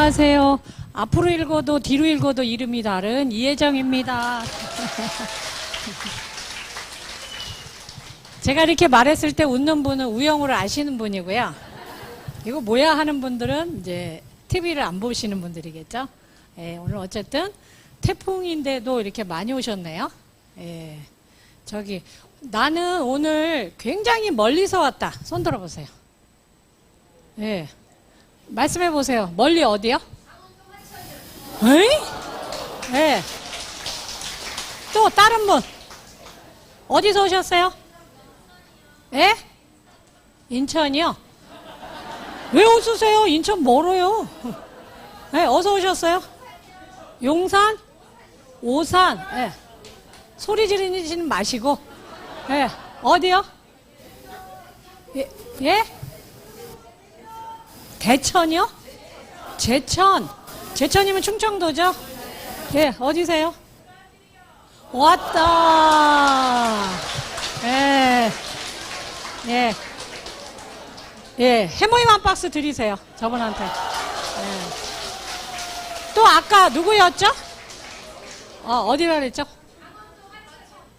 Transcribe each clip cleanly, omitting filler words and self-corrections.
안녕하세요. 앞으로 읽어도 뒤로 읽어도 이름이 다른 이혜정입니다. 제가 이렇게 말했을 때 웃는 분은 우영우를 아시는 분이고요. 이거 뭐야 하는 분들은 이제 TV를 안 보시는 분들이겠죠. 예, 오늘 어쨌든 태풍인데도 이렇게 많이 오셨네요. 예, 저기 나는 오늘 굉장히 멀리서 왔다. 손 들어보세요. 예, 말씀해 보세요. 멀리 어디요? 에이? 예. 또 다른 분 어디서 오셨어요? 예? 인천이요? 왜 웃으세요? 인천 멀어요. 예, 어디서 오셨어요? 용산? 오산? 예. 소리 지르시는 마시고. 예. 어디요? 예? 예? 대천이요? 제천. 제천이면 충청도죠? 예, 어디세요? 왔다. 예. 예. 예, 해모임 한 박스 드리세요. 저분한테. 예. 또 아까 누구였죠? 어디라 그랬죠?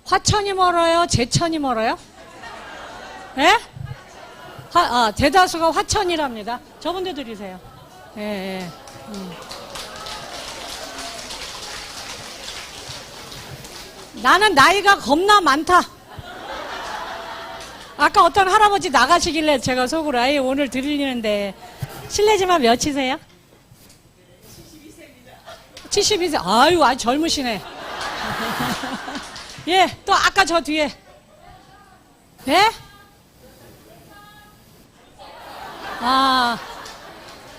화천이 멀어요? 제천이 멀어요? 예? 대다수가 화천이랍니다. 저분들 드리세요. 예, 예. 나는 나이가 겁나 많다. 아까 어떤 할아버지 나가시길래 제가 속으로 아예 오늘 드리는데 실례지만 몇이세요? 72세입니다. 72세. 아유, 아주 젊으시네. 예, 또 아까 저 뒤에. 예?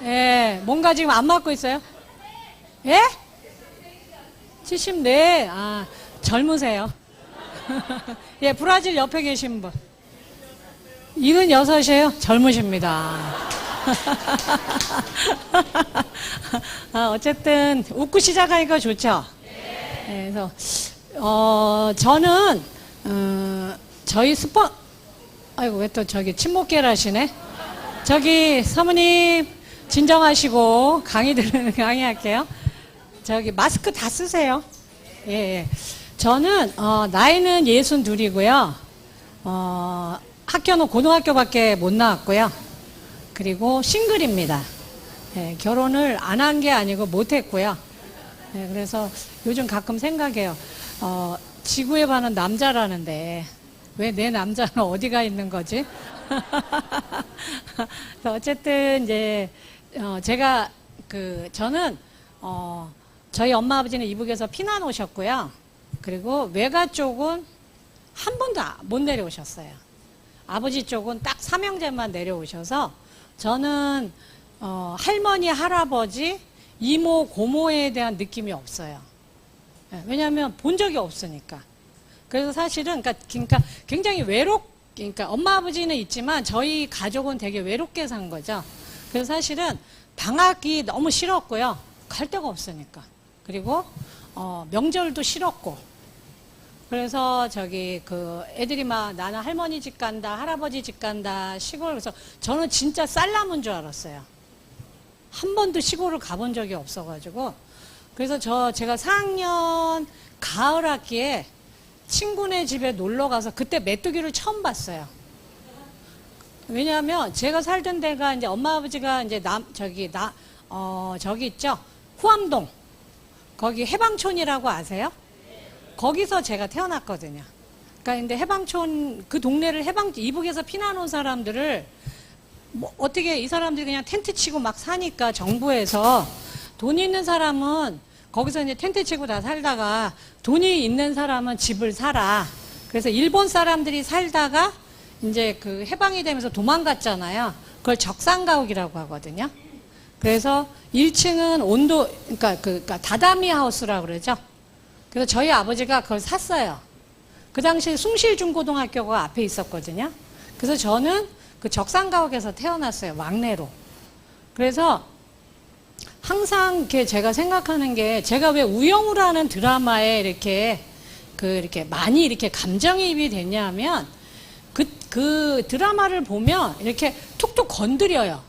예, 뭔가 지금 안 맞고 있어요? 예? 74. 젊으세요. 예, 브라질 옆에 계신 분. 76이에요? 젊으십니다. 어쨌든, 웃고 시작하니까 좋죠? 네, 그래서, 저는, 저희 아이고, 왜 또 저기 침묵계를 하시네? 저기, 사모님, 진정하시고, 강의할게요. 저기, 마스크 다 쓰세요. 예, 예. 저는, 나이는 62이고요. 학교는 고등학교밖에 못 나왔고요. 그리고 싱글입니다. 예, 결혼을 안 한 게 아니고 못 했고요. 예, 그래서 요즘 가끔 생각해요. 지구에 반은 남자라는데 왜 내 남자는 어디가 있는 거지? 어쨌든 이제 제가 저는 저희 엄마 아버지는 이북에서 피난 오셨고요. 그리고 외가 쪽은 한 번도 못 내려오셨어요. 아버지 쪽은 딱 삼형제만 내려오셔서 저는 할머니, 할아버지, 이모, 고모에 대한 느낌이 없어요. 왜냐하면 본 적이 없으니까. 그래서 사실은 그러니까 굉장히 그러니까 엄마 아버지는 있지만 저희 가족은 되게 외롭게 산 거죠. 그래서 사실은 방학이 너무 싫었고요. 갈 데가 없으니까. 그리고 명절도 싫었고. 그래서 애들이 막 나는 할머니 집 간다, 할아버지 집 간다, 시골. 그래서 저는 진짜 쌀 남은 줄 알았어요. 한 번도 시골을 가본 적이 없어가지고. 그래서 제가 4학년 가을 학기에 친구네 집에 놀러 가서 그때 메뚜기를 처음 봤어요. 왜냐하면 제가 살던 데가 이제 엄마 아버지가 이제 저기 있죠? 후암동. 거기 해방촌이라고 아세요? 거기서 제가 태어났거든요. 그러니까 근데 해방촌 그 동네를 이북에서 피난 온 사람들을 어떻게 이 사람들이 그냥 텐트 치고 막 사니까 정부에서 돈 있는 사람은 거기서 이제 텐트 치고 다 살다가 돈이 있는 사람은 집을 사라. 그래서 일본 사람들이 살다가 이제 그 해방이 되면서 도망갔잖아요. 그걸 적산가옥이라고 하거든요. 그래서 1층은 그러니까 다다미 하우스라고 그러죠. 그래서 저희 아버지가 그걸 샀어요. 그 당시에 숭실중고등학교가 앞에 있었거든요. 그래서 저는 그 적산가옥에서 태어났어요. 막내로. 그래서 항상 제가 생각하는 게 제가 왜 우영우라는 드라마에 이렇게 많이 이렇게 감정이입이 됐냐 하면 그 드라마를 보면 이렇게 툭툭 건드려요.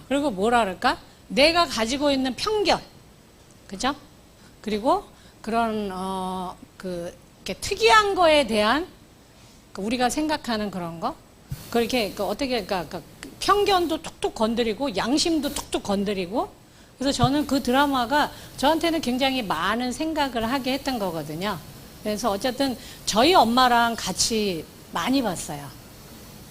그리고 뭐라 그럴까? 내가 가지고 있는 편견, 그죠? 그리고 그런 이렇게 특이한 거에 대한 우리가 생각하는 그런 거, 그렇게 어떻게 그러니까 편견도 툭툭 건드리고 양심도 툭툭 건드리고. 그래서 저는 그 드라마가 저한테는 굉장히 많은 생각을 하게 했던 거거든요. 그래서 어쨌든 저희 엄마랑 같이 많이 봤어요.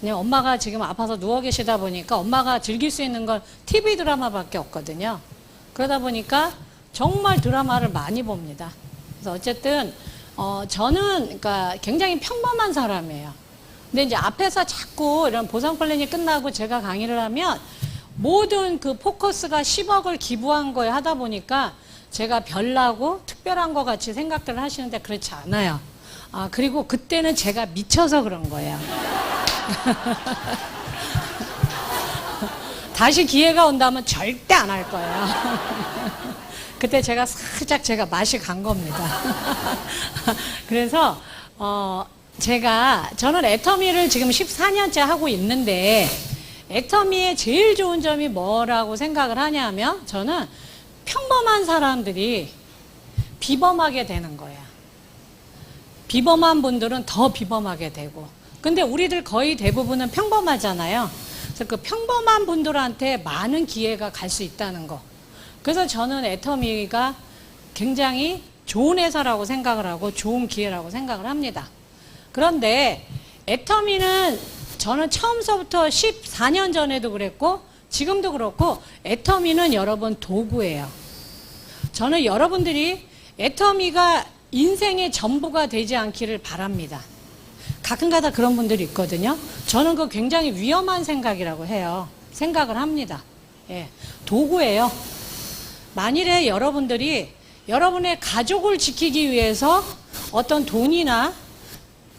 그냥 엄마가 지금 아파서 누워 계시다 보니까 엄마가 즐길 수 있는 건 TV 드라마밖에 없거든요. 그러다 보니까 정말 드라마를 많이 봅니다. 그래서 어쨌든 저는 그러니까 굉장히 평범한 사람이에요. 근데 이제 앞에서 자꾸 이런 보상 플랜이 끝나고 제가 강의를 하면 모든 그 포커스가 10억을 기부한 거에 하다 보니까 제가 별나고 특별한 것 같이 생각들을 하시는데 그렇지 않아요. 그리고 그때는 제가 미쳐서 그런 거예요. 다시 기회가 온다면 절대 안 할 거예요. 그때 제가 살짝 맛이 간 겁니다. 그래서 저는 애터미를 지금 14년째 하고 있는데 애터미의 제일 좋은 점이 뭐라고 생각을 하냐면 저는 평범한 사람들이 비범하게 되는 거예요. 비범한 분들은 더 비범하게 되고. 근데 우리들 거의 대부분은 평범하잖아요. 그래서 그 평범한 분들한테 많은 기회가 갈 수 있다는 거. 그래서 저는 애터미가 굉장히 좋은 회사라고 생각을 하고 좋은 기회라고 생각을 합니다. 그런데 애터미는 저는 처음서부터 14년 전에도 그랬고 지금도 그렇고 애터미는 여러분 도구예요. 저는 여러분들이 애터미가 인생의 전부가 되지 않기를 바랍니다. 가끔가다 그런 분들이 있거든요. 저는 그거 굉장히 위험한 생각이라고 해요. 생각을 합니다. 예, 도구예요. 만일에 여러분들이 여러분의 가족을 지키기 위해서 어떤 돈이나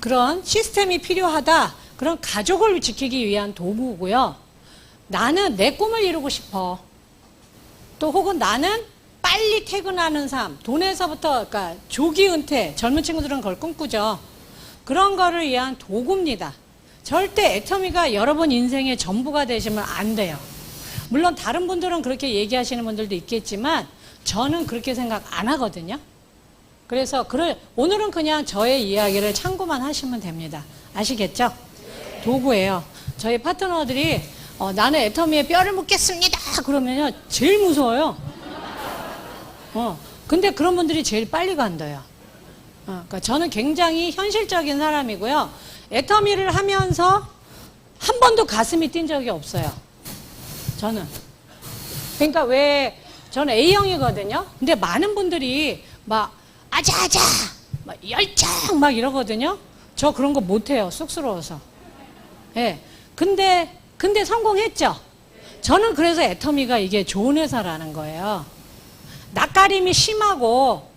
그런 시스템이 필요하다. 그런 가족을 지키기 위한 도구고요. 나는 내 꿈을 이루고 싶어. 또 혹은 나는 빨리 퇴근하는 삶, 돈에서부터 그러니까 조기 은퇴, 젊은 친구들은 그걸 꿈꾸죠. 그런 거를 위한 도구입니다. 절대 애터미가 여러분 인생의 전부가 되시면 안 돼요. 물론 다른 분들은 그렇게 얘기하시는 분들도 있겠지만 저는 그렇게 생각 안 하거든요. 그래서 오늘은 그냥 저의 이야기를 참고만 하시면 됩니다. 아시겠죠? 도구예요. 저희 파트너들이 나는 애터미에 뼈를 묻겠습니다. 그러면요 제일 무서워요. 근데 그런 분들이 제일 빨리 간대요. 그러니까 저는 굉장히 현실적인 사람이고요. 애터미를 하면서 한 번도 가슴이 뛴 적이 없어요. 저는. 그러니까 저는 A형이거든요. 근데 많은 분들이 막 아자아자 막 열창 막 이러거든요. 저 그런 거 못해요. 쑥스러워서. 예. 근데 성공했죠. 저는 그래서 애터미가 이게 좋은 회사라는 거예요. 낯가림이 심하고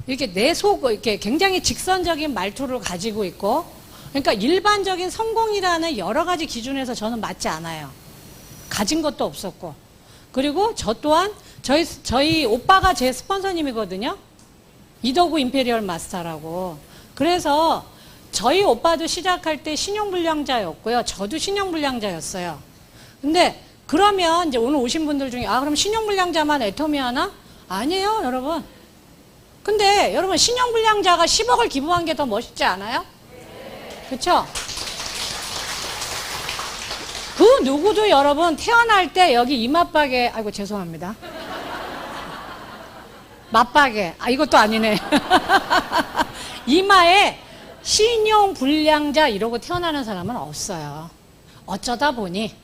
이렇게 이렇게 굉장히 직선적인 말투를 가지고 있고, 그러니까 일반적인 성공이라는 여러 가지 기준에서 저는 맞지 않아요. 가진 것도 없었고. 그리고 저 또한 저희 오빠가 제 스폰서님이거든요. 이더구 임페리얼 마스터라고. 그래서 저희 오빠도 시작할 때 신용불량자였고요. 저도 신용불량자였어요. 근데 그러면 이제 오늘 오신 분들 중에 그럼 신용불량자만 애터미 하나? 아니에요, 여러분. 근데 여러분 신용불량자가 10억을 기부한 게 더 멋있지 않아요? 그렇죠? 그 누구도 여러분 태어날 때 여기 이맛박에 아이고 죄송합니다. 맞박에 이것도 아니네. 이마에 신용불량자 이러고 태어나는 사람은 없어요. 어쩌다 보니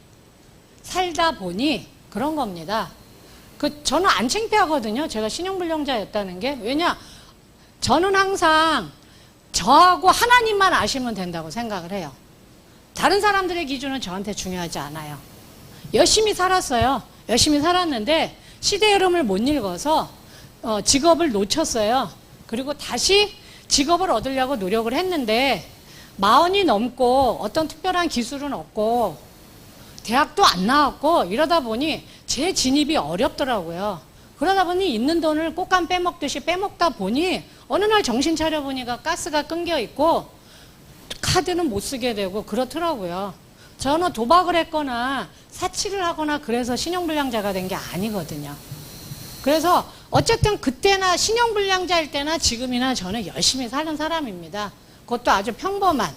살다 보니 그런 겁니다. 저는 안 창피하거든요. 제가 신용불량자였다는 게. 왜냐? 저는 항상 저하고 하나님만 아시면 된다고 생각을 해요. 다른 사람들의 기준은 저한테 중요하지 않아요. 열심히 살았어요. 열심히 살았는데 시대 흐름을 못 읽어서 직업을 놓쳤어요. 그리고 다시 직업을 얻으려고 노력을 했는데 40이 넘고 어떤 특별한 기술은 없고 대학도 안 나왔고 이러다 보니 제 진입이 어렵더라고요. 그러다 보니 있는 돈을 꽃감 빼먹듯이 빼먹다 보니 어느 날 정신 차려보니까 가스가 끊겨 있고 카드는 못 쓰게 되고 그렇더라고요. 저는 도박을 했거나 사치를 하거나 그래서 신용불량자가 된 게 아니거든요. 그래서 어쨌든 그때나 신용불량자일 때나 지금이나 저는 열심히 사는 사람입니다. 그것도 아주 평범한.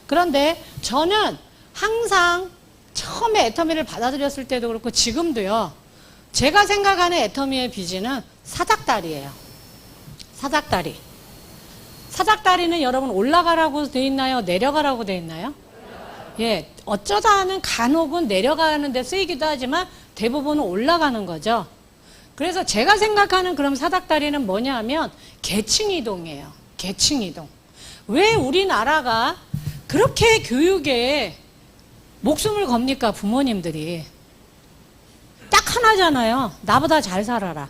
그런데 저는 항상 처음에 애터미를 받아들였을 때도 그렇고 지금도요. 제가 생각하는 애터미의 비즈는 사닥다리예요. 사닥다리. 사닥다리는 여러분 올라가라고 돼 있나요? 내려가라고 돼 있나요? 예, 어쩌다는 간혹은 내려가는 데 쓰이기도 하지만 대부분은 올라가는 거죠. 그래서 제가 생각하는 그럼 사닥다리는 뭐냐 하면 계층이동이에요. 계층이동. 왜 우리나라가 그렇게 교육에 목숨을 겁니까? 부모님들이. 딱 하나잖아요. 나보다 잘 살아라.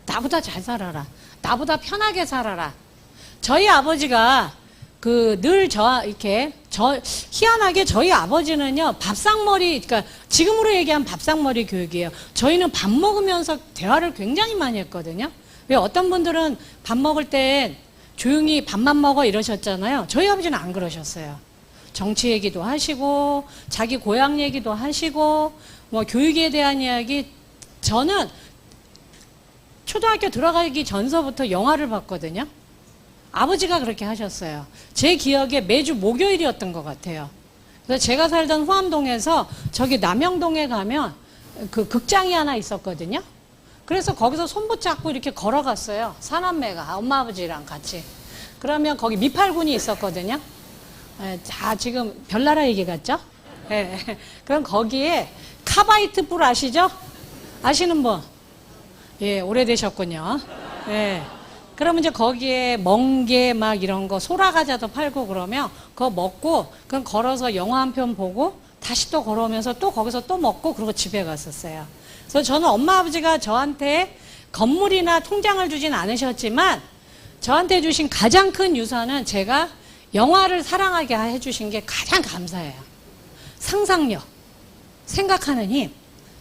나보다 잘 살아라. 나보다 편하게 살아라. 저희 아버지가 희한하게 저희 아버지는요, 밥상머리, 그러니까 지금으로 얘기하면 밥상머리 교육이에요. 저희는 밥 먹으면서 대화를 굉장히 많이 했거든요. 왜 어떤 분들은 밥 먹을 때 조용히 밥만 먹어 이러셨잖아요. 저희 아버지는 안 그러셨어요. 정치 얘기도 하시고, 자기 고향 얘기도 하시고, 뭐 교육에 대한 이야기. 저는 초등학교 들어가기 전서부터 영화를 봤거든요. 아버지가 그렇게 하셨어요. 제 기억에 매주 목요일이었던 것 같아요. 그래서 제가 살던 후암동에서 저기 남영동에 가면 그 극장이 하나 있었거든요. 그래서 거기서 손 붙잡고 이렇게 걸어갔어요. 사남매가 엄마 아버지랑 같이. 그러면 거기 미팔군이 있었거든요. 자, 지금 별나라 얘기 같죠? 예. 그럼 거기에 카바이트 뿔 아시죠? 아시는 분? 예, 오래되셨군요. 예. 그러면 이제 거기에 멍게 막 이런 거 소라과자도 팔고 그러면 그거 먹고 그냥 걸어서 영화 한 편 보고 다시 또 걸어오면서 또 거기서 또 먹고 그러고 집에 갔었어요. 그래서 저는 엄마 아버지가 저한테 건물이나 통장을 주진 않으셨지만 저한테 주신 가장 큰 유산은 제가 영화를 사랑하게 해주신 게 가장 감사해요. 상상력, 생각하는 힘.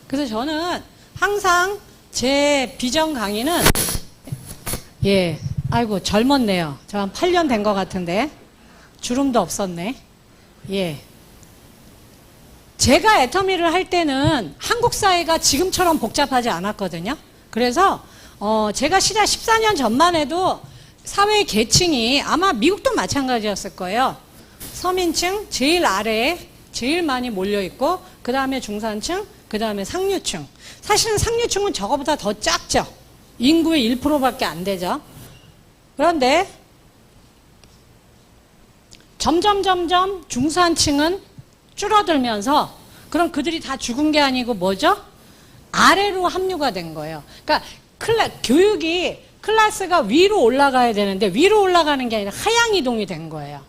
그래서 저는 항상 제 비전 강의는 예, 아이고 젊었네요. 저 한 8년 된 것 같은데 주름도 없었네. 예, 제가 애터미를 할 때는 한국 사회가 지금처럼 복잡하지 않았거든요. 그래서 제가 시작 14년 전만 해도 사회 계층이 아마 미국도 마찬가지였을 거예요. 서민층 제일 아래에 제일 많이 몰려있고 그 다음에 중산층, 그 다음에 상류층. 사실은 상류층은 저거보다 더 작죠. 인구의 1%밖에 안 되죠. 그런데 점점 중산층은 줄어들면서 그럼 그들이 다 죽은 게 아니고 뭐죠? 아래로 합류가 된 거예요. 그러니까 교육이 클래스가 위로 올라가야 되는데 위로 올라가는 게 아니라 하향 이동이 된 거예요.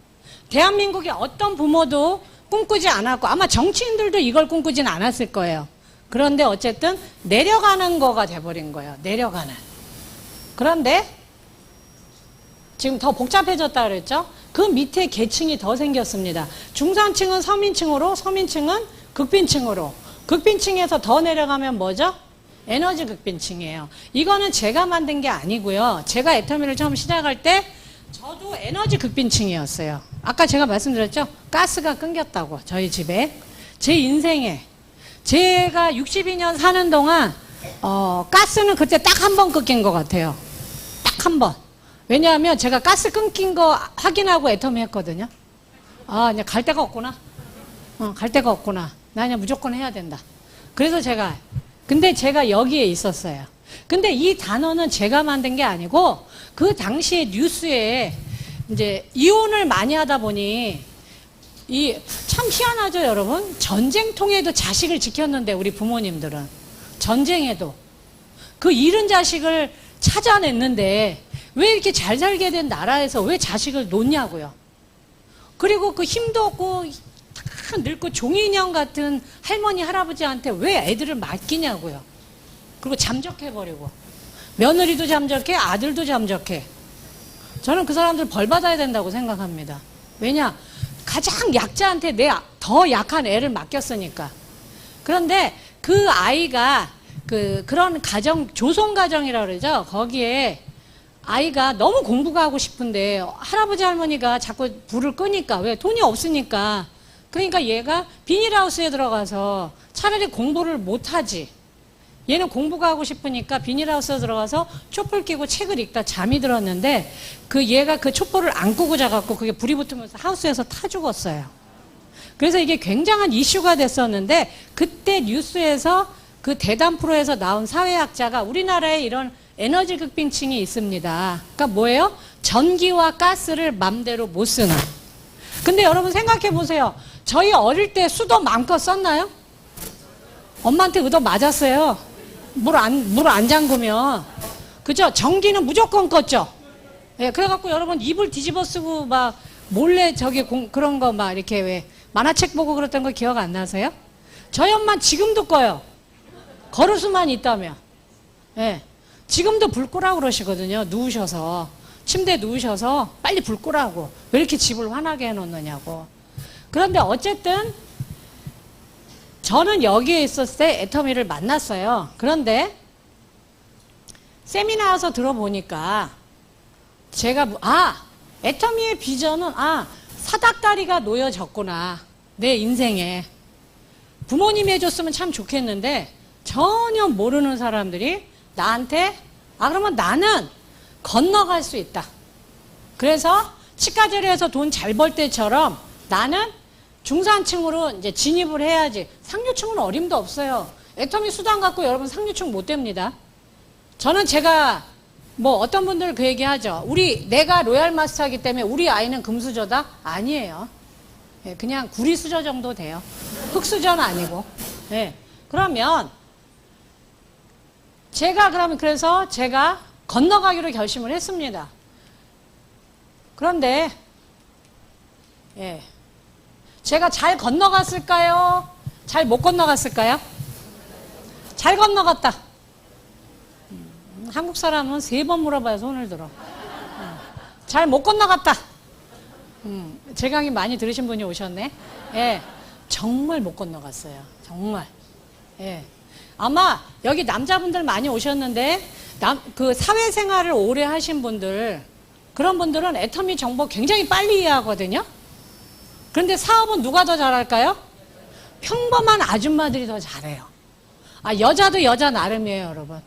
대한민국의 어떤 부모도 꿈꾸지 않았고 아마 정치인들도 이걸 꿈꾸지는 않았을 거예요. 그런데 어쨌든 내려가는 거가 돼버린 거예요. 내려가는. 그런데 지금 더 복잡해졌다 그랬죠? 그 밑에 계층이 더 생겼습니다. 중산층은 서민층으로, 서민층은 극빈층으로. 극빈층에서 더 내려가면 뭐죠? 에너지 극빈층이에요. 이거는 제가 만든 게 아니고요. 제가 애터미를 처음 시작할 때 저도 에너지 극빈층이었어요. 아까 제가 말씀드렸죠? 가스가 끊겼다고 저희 집에. 제 인생에 제가 62년 사는 동안 가스는 그때 딱 한 번 끊긴 것 같아요. 딱 한 번. 왜냐하면 제가 가스 끊긴 거 확인하고 애터미 했거든요. 아, 그냥 갈 데가 없구나. 갈 데가 없구나. 나 그냥 무조건 해야 된다. 그래서 근데 제가 여기에 있었어요. 근데 이 단어는 제가 만든 게 아니고 그 당시에 뉴스에 이제 이혼을 많이 하다 보니 참 희한하죠, 여러분? 전쟁통에도 자식을 지켰는데 우리 부모님들은 전쟁에도 그 잃은 자식을 찾아냈는데 왜 이렇게 잘 살게 된 나라에서 왜 자식을 놓냐고요. 그리고 그 힘도 없고 다 늙고 종이인형 같은 할머니 할아버지한테 왜 애들을 맡기냐고요. 그리고 잠적해버리고 며느리도 잠적해, 아들도 잠적해. 저는 그 사람들 벌 받아야 된다고 생각합니다. 왜냐? 가장 약자한테 더 약한 애를 맡겼으니까. 그런데 그 아이가 그런 조선 가정이라고 그러죠. 거기에 아이가 너무 공부가 하고 싶은데 할아버지 할머니가 자꾸 불을 끄니까 왜 돈이 없으니까. 그러니까 얘가 비닐하우스에 들어가서 차라리 공부를 못하지. 얘는 공부가 하고 싶으니까 비닐하우스에 들어가서 촛불 끼고 책을 읽다 잠이 들었는데 얘가 그 촛불을 안 끄고 자갖고 그게 불이 붙으면서 하우스에서 타 죽었어요. 그래서 이게 굉장한 이슈가 됐었는데 그때 뉴스에서 그 대담 프로에서 나온 사회학자가 우리나라에 이런 에너지 극빈층이 있습니다. 그러니까 뭐예요? 전기와 가스를 맘대로 못 쓰는. 근데 여러분 생각해 보세요. 저희 어릴 때 수도 마음껏 썼나요? 엄마한테 얻어 맞았어요. 물 안 잠그면. 그죠? 전기는 무조건 껐죠? 예, 그래갖고 여러분 이불 뒤집어 쓰고 막 몰래 그런 거 막 이렇게 왜 만화책 보고 그랬던 거 기억 안 나세요? 저희 엄마 지금도 꺼요. 걸을 수만 있다면. 예. 지금도 불 끄라고 그러시거든요. 누우셔서. 침대에 누우셔서 빨리 불 끄라고. 왜 이렇게 집을 환하게 해놓느냐고. 그런데 어쨌든 저는 여기에 있었을 때 애터미를 만났어요. 그런데 세미나 와서 들어보니까 제가 애터미의 비전은 사닥다리가 놓여졌구나. 내 인생에. 부모님이 해줬으면 참 좋겠는데 전혀 모르는 사람들이 나한테 그러면 나는 건너갈 수 있다. 그래서 치과제를 해서 돈 잘 벌 때처럼 나는 중산층으로 이제 진입을 해야지. 상류층은 어림도 없어요. 애터미 수당 갖고 여러분 상류층 못 됩니다. 저는 제가 어떤 분들 그 얘기 하죠. 내가 로얄 마스터이기 때문에 우리 아이는 금수저다? 아니에요. 예, 그냥 구리수저 정도 돼요. 흑수저는 아니고. 예. 그러면 그래서 제가 건너가기로 결심을 했습니다. 그런데 예. 제가 잘 건너갔을까요? 잘 못 건너갔을까요? 잘 건너갔다. 한국 사람은 3번 물어봐야 손을 들어. 잘 못 건너갔다. 제 강의 많이 들으신 분이 오셨네. 예, 정말 못 건너갔어요. 정말. 예. 아마 여기 남자분들 많이 오셨는데 그 사회생활을 오래 하신 분들, 그런 분들은 애터미 정보 굉장히 빨리 이해하거든요. 그런데 사업은 누가 더 잘할까요? 평범한 아줌마들이 더 잘해요. 여자도 여자 나름이에요, 여러분.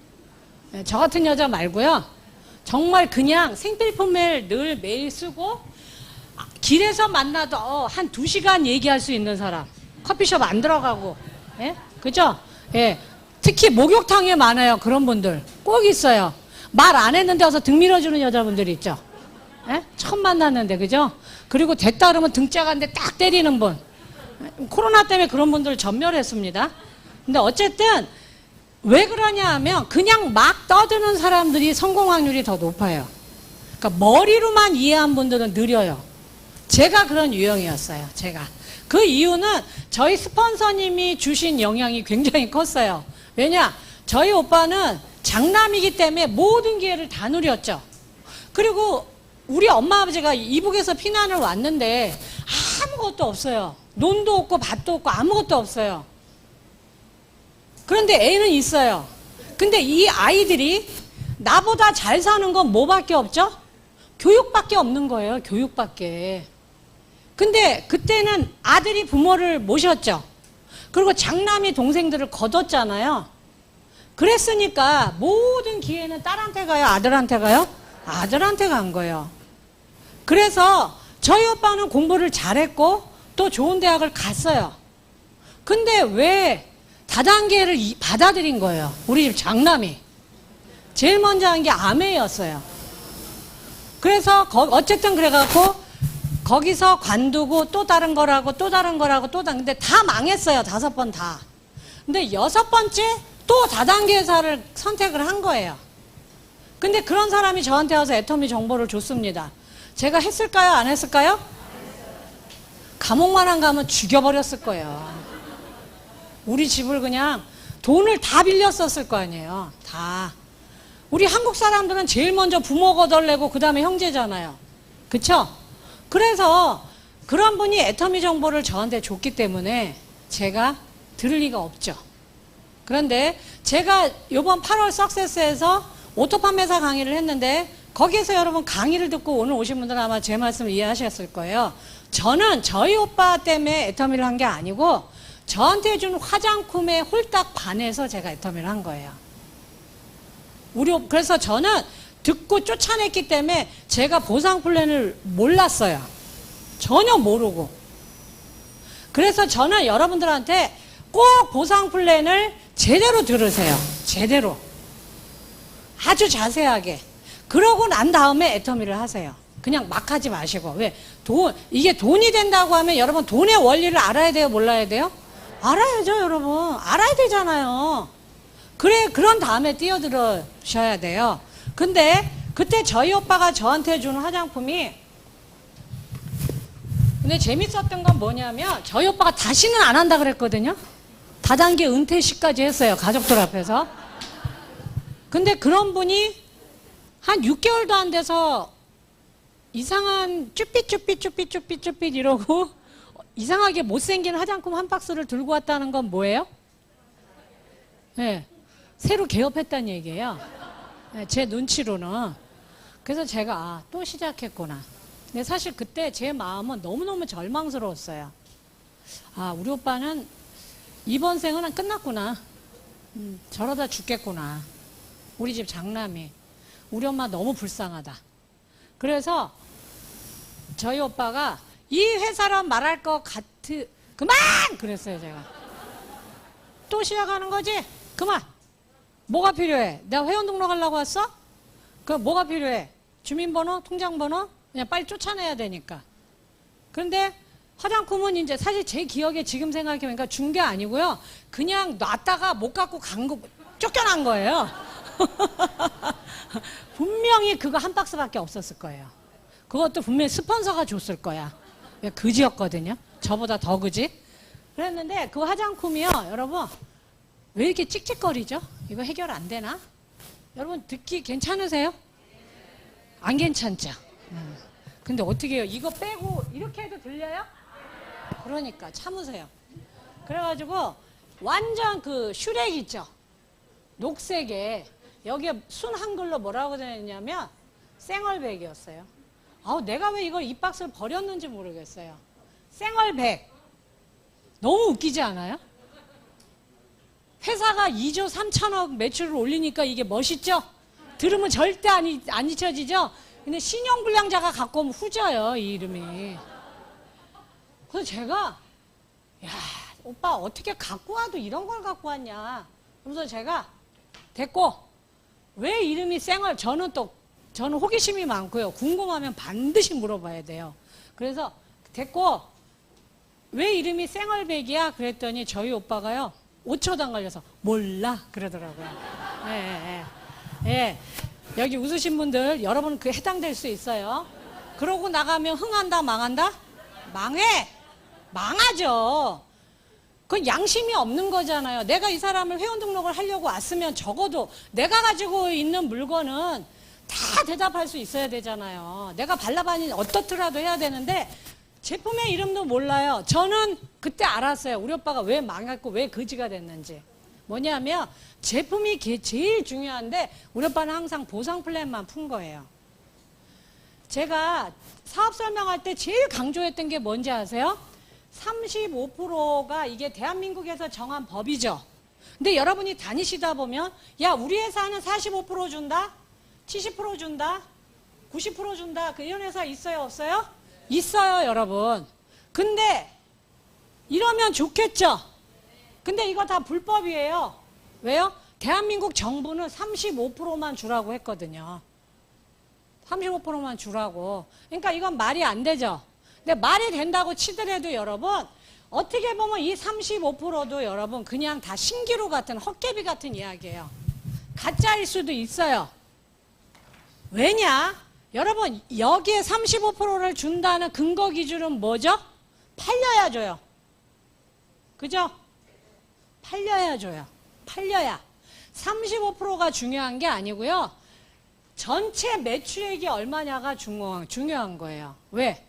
네, 저 같은 여자 말고요. 정말 그냥 생필품을 늘 매일 쓰고 길에서 만나도 한 2시간 얘기할 수 있는 사람. 커피숍 안 들어가고. 예? 그죠? 예. 특히 목욕탕에 많아요. 그런 분들. 꼭 있어요. 말 안 했는데 와서 등 밀어주는 여자분들 있죠? 예? 처음 만났는데, 그죠? 그리고 됐다 그러면 등짝한데 딱 때리는 분. 코로나 때문에 그런 분들 전멸했습니다. 근데 어쨌든 왜 그러냐 하면 그냥 막 떠드는 사람들이 성공 확률이 더 높아요. 그러니까 머리로만 이해한 분들은 느려요. 제가 그런 유형이었어요. 제가. 그 이유는 저희 스폰서님이 주신 영향이 굉장히 컸어요. 왜냐? 저희 오빠는 장남이기 때문에 모든 기회를 다 누렸죠. 그리고 우리 엄마 아버지가 이북에서 피난을 왔는데 아무것도 없어요. 논도 없고 밭도 없고 아무것도 없어요. 그런데 애는 있어요. 근데 이 아이들이 나보다 잘 사는 건 뭐밖에 없죠? 교육밖에 없는 거예요. 교육밖에. 근데 그때는 아들이 부모를 모셨죠. 그리고 장남이 동생들을 거뒀잖아요. 그랬으니까 모든 기회는 딸한테 가요? 아들한테 가요? 아들한테 간 거예요. 그래서 저희 오빠는 공부를 잘했고 또 좋은 대학을 갔어요. 근데 왜 다단계를 받아들인 거예요? 우리 집 장남이. 제일 먼저 한 게 아메였어요. 그래서 어쨌든 그래갖고 거기서 관두고 또 다른 거라고 또 다른 거라고 근데 다 망했어요. 5번 다. 근데 6번째 또 다단계 회사를 선택을 한 거예요. 근데 그런 사람이 저한테 와서 애터미 정보를 줬습니다. 제가 했을까요? 안 했을까요? 감옥만 안 가면 죽여버렸을 거예요. 우리 집을 그냥 돈을 다 빌렸었을 거 아니에요. 다. 우리 한국 사람들은 제일 먼저 부모 거덜내고 그 다음에 형제잖아요. 그쵸? 그래서 그런 분이 애터미 정보를 저한테 줬기 때문에 제가 들을 리가 없죠. 그런데 제가 이번 8월 석세스에서 오토 판매사 강의를 했는데 거기에서 여러분 강의를 듣고 오늘 오신 분들은 아마 제 말씀을 이해하셨을 거예요. 저는 저희 오빠 때문에 애터미를 한 게 아니고 저한테 준 화장품에 홀딱 반해서 제가 애터미를 한 거예요. 그래서 저는 듣고 쫓아냈기 때문에 제가 보상 플랜을 몰랐어요. 전혀 모르고. 그래서 저는 여러분들한테 꼭 보상 플랜을 제대로 들으세요. 제대로. 아주 자세하게. 그러고 난 다음에 애터미를 하세요. 그냥 막 하지 마시고. 왜? 이게 돈이 된다고 하면 여러분 돈의 원리를 알아야 돼요? 몰라야 돼요? 알아야죠, 여러분. 알아야 되잖아요. 그런 다음에 뛰어들으셔야 돼요. 근데 그때 저희 오빠가 저한테 준 화장품이, 근데 재밌었던 건 뭐냐면 저희 오빠가 다시는 안 한다 그랬거든요. 다단계 은퇴식까지 했어요, 가족들 앞에서. 근데 그런 분이 한 6개월도 안 돼서 이상한 쭈삣 이러고 이상하게 못생긴 화장품 한 박스를 들고 왔다는 건 뭐예요? 네, 새로 개업했다는 얘기예요. 네, 제 눈치로는. 그래서 제가 또 시작했구나. 근데 사실 그때 제 마음은 너무너무 절망스러웠어요. 우리 오빠는 이번 생은 끝났구나. 저러다 죽겠구나. 우리 집 장남이. 우리 엄마 너무 불쌍하다. 그래서 저희 오빠가 이 회사란 말할 것 그만! 그랬어요, 제가. 또 시작하는 거지? 그만! 뭐가 필요해? 내가 회원 등록하려고 왔어? 뭐가 필요해? 주민번호? 통장번호? 그냥 빨리 쫓아내야 되니까. 그런데 화장품은 이제 사실 제 기억에 지금 생각해보니까 준 게 아니고요. 그냥 놨다가 못 갖고 쫓겨난 거예요. 분명히 그거 한 박스밖에 없었을 거예요. 그것도 분명히 스폰서가 줬을 거야. 그지였거든요. 저보다 더 그지. 그랬는데 그 화장품이요, 여러분 왜 이렇게 찍찍거리죠? 이거 해결 안 되나? 여러분 듣기 괜찮으세요? 안 괜찮죠? 근데 어떻게 해요? 이거 빼고 이렇게 해도 들려요? 그러니까 참으세요. 그래가지고 완전 그 슈렉 있죠? 녹색에 여기에 순 한글로 뭐라고 되냐면 쌩얼백이었어요. 내가 왜 이걸 이 박스를 버렸는지 모르겠어요. 쌩얼백. 너무 웃기지 않아요? 회사가 2조 3천억 매출을 올리니까 이게 멋있죠? 들으면 절대 안 잊혀지죠? 근데 신용불량자가 갖고 오면 후져요, 이 이름이. 그래서 제가, 오빠 어떻게 갖고 와도 이런 걸 갖고 왔냐. 그래서 제가, 됐고, 왜 이름이 저는 호기심이 많고요. 궁금하면 반드시 물어봐야 돼요. 그래서, 됐고, 왜 이름이 쌩얼백이야? 그랬더니 저희 오빠가요, 5초도 안 걸려서, 몰라. 그러더라고요. 예. 여기 웃으신 분들, 여러분 해당될 수 있어요. 그러고 나가면 흥한다, 망한다? 망해! 망하죠. 그건 양심이 없는 거잖아요. 내가 이 사람을 회원 등록을 하려고 왔으면 적어도 내가 가지고 있는 물건은 다 대답할 수 있어야 되잖아요. 내가 발라바니 어떻더라도 해야 되는데 제품의 이름도 몰라요. 저는 그때 알았어요. 우리 오빠가 왜 망했고 왜 거지가 됐는지. 뭐냐면 제품이 제일 중요한데 우리 오빠는 항상 보상 플랜만 푼 거예요. 제가 사업 설명할 때 제일 강조했던 게 뭔지 아세요? 35%가 이게 대한민국에서 정한 법이죠. 근데 여러분이 다니시다 보면 우리 회사는 45% 준다? 70% 준다? 90% 준다? 이런 회사 있어요? 없어요? 있어요, 여러분. 근데 이러면 좋겠죠? 근데 이거 다 불법이에요. 왜요? 대한민국 정부는 35%만 주라고 했거든요. 35%만 주라고. 그러니까 이건 말이 안 되죠. 근데 말이 된다고 치더라도 여러분, 어떻게 보면 이 35%도 여러분 그냥 다 신기루 같은 헛개비 같은 이야기예요. 가짜일 수도 있어요. 왜냐? 여러분 여기에 35%를 준다는 근거 기준은 뭐죠? 팔려야 줘요. 그죠? 팔려야 줘요. 팔려야. 35%가 중요한 게 아니고요. 전체 매출액이 얼마냐가 중요한 거예요. 왜?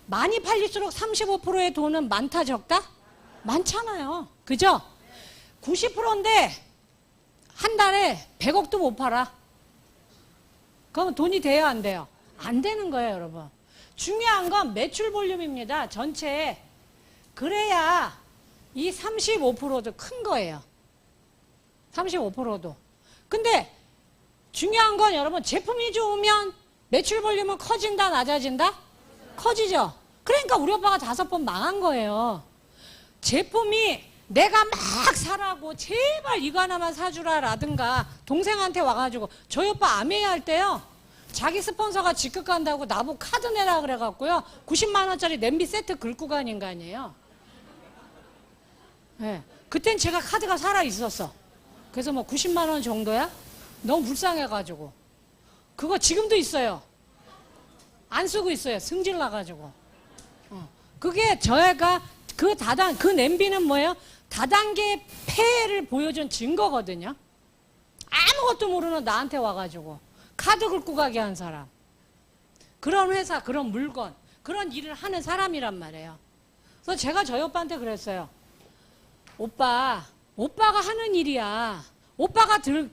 많이 팔릴수록 35%의 돈은 많다 적다? 많잖아요. 그죠? 90%인데 한 달에 100억도 못 팔아. 그럼 돈이 돼요, 안 돼요? 안 되는 거예요, 여러분. 중요한 건 매출 볼륨입니다. 전체에. 그래야 이 35%도 큰 거예요. 35%도. 근데 중요한 건 여러분, 제품이 좋으면 매출 볼륨은 커진다, 낮아진다? 커지죠. 그러니까 우리 오빠가 5번 망한 거예요. 제품이 내가 막 사라고 제발 이거 하나만 사주라 라든가 동생한테 와가지고 저희 오빠 아메이 할 때요, 자기 스폰서가 직급 간다고 나보고 카드 내라 그래갖고요 90만 원짜리 냄비 세트 긁고 간 인간이에요. 네. 그땐 제가 카드가 살아 있었어. 그래서 뭐 90만 원 정도야? 너무 불쌍해가지고. 그거 지금도 있어요. 안 쓰고 있어요. 승질 나가지고. 그게 저희가 그 냄비는 뭐예요? 다단계 폐해를 보여준 증거거든요. 아무것도 모르는 나한테 와가지고 카드 긁고 가게 한 사람. 그런 회사, 그런 물건, 그런 일을 하는 사람이란 말이에요. 그래서 제가 저희 오빠한테 그랬어요. 오빠가 하는 일이야.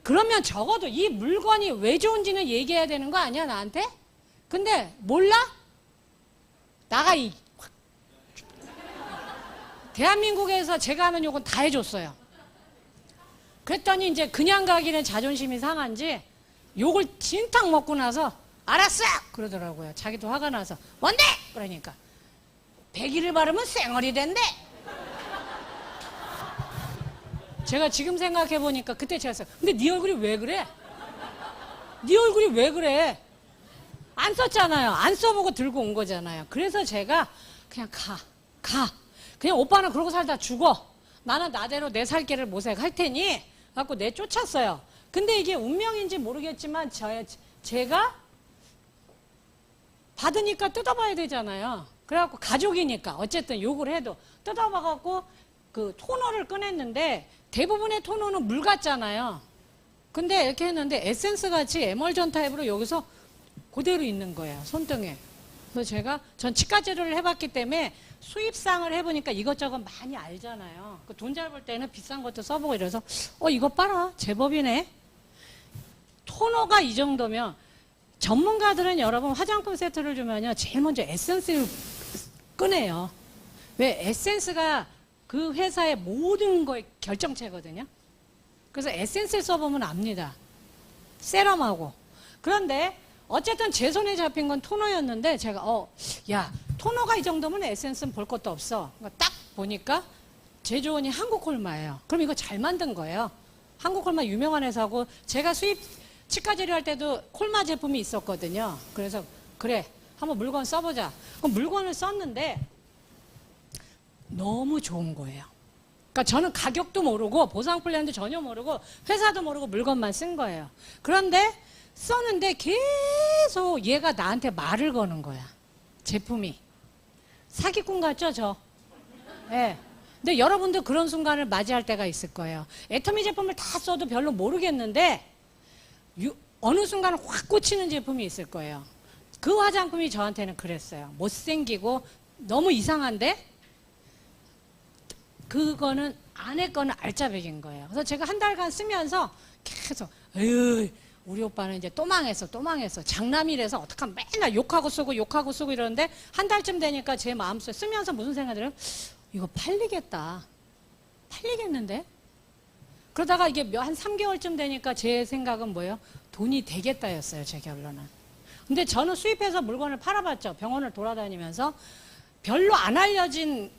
그러면 적어도 이 물건이 왜 좋은지는 얘기해야 되는 거 아니야, 나한테? 근데 몰라? 나가 대한민국에서 제가 하는 욕은 다 해줬어요. 그랬더니 이제 그냥 가기는 자존심이 상한지 욕을 진탕 먹고 나서 알았어! 그러더라고요. 자기도 화가 나서. 뭔데? 그러니까 100일을 바르면 쌩얼이 된대. 제가 지금 생각해보니까 그때 제가 했어요. 근데 네 얼굴이 왜 그래? 네 얼굴이 왜 그래? 안 썼잖아요. 안 써보고 들고 온 거잖아요. 그래서 제가 그냥 가. 그냥 오빠는 그러고 살다 죽어. 나는 나대로 내 살 길을 모색할 테니 갖고 내쫓았어요. 근데 이게 운명인지 모르겠지만 제가 받으니까 뜯어봐야 되잖아요. 그래갖고 가족이니까 어쨌든 욕을 해도 뜯어봐갖고 그 토너를 꺼냈는데 대부분의 토너는 물 같잖아요. 근데 이렇게 했는데 에센스 같이 에멀전 타입으로 여기서 그대로 있는 거예요. 손등에. 그래서 전 치과 치료를 해봤기 때문에 수입상을 해보니까 이것저것 많이 알잖아요. 돈 잘 벌 때는 비싼 것도 써보고 이래서 이거 봐라. 제법이네. 토너가 이 정도면 전문가들은 여러분 화장품 세트를 주면요 제일 먼저 에센스를 꺼내요. 왜? 에센스가 그 회사의 모든 거의 결정체거든요. 그래서 에센스를 써보면 압니다. 세럼하고. 그런데 어쨌든 제 손에 잡힌 건 토너였는데 제가 야 토너가 이 정도면 에센스는 볼 것도 없어. 그러니까 딱 보니까 제조원이 한국콜마예요. 그럼 이거 잘 만든 거예요. 한국콜마 유명한 회사고 제가 수입 치과 재료할 때도 콜마 제품이 있었거든요. 그래서 그래 한번 물건 써보자. 그럼 물건을 썼는데 너무 좋은 거예요. 그러니까 저는 가격도 모르고 보상 플랜도 전혀 모르고 회사도 모르고 물건만 쓴 거예요. 그런데 썼는데 계속 얘가 나한테 말을 거는 거야. 제품이. 사기꾼 같죠, 저? 예. 네. 근데 여러분도 그런 순간을 맞이할 때가 있을 거예요. 애터미 제품을 다 써도 별로 모르겠는데 어느 순간 확 꽂히는 제품이 있을 거예요. 그 화장품이 저한테는 그랬어요. 못생기고 너무 이상한데 그거는 안에 거는 알짜배기인 거예요. 그래서 제가 한 달간 쓰면서 계속 에휴 우리 오빠는 이제 또 망했어. 장남이라서 어떡하면 맨날 욕하고 쓰고 이러는데 한 달쯤 되니까 제 마음속에 쓰면서 무슨 생각이 들어요? 이거 팔리겠는데? 그러다가 이게 한 3개월쯤 되니까 제 생각은 뭐예요? 돈이 되겠다였어요, 제 결론은. 근데 저는 수입해서 물건을 팔아봤죠. 병원을 돌아다니면서 별로 안 알려진,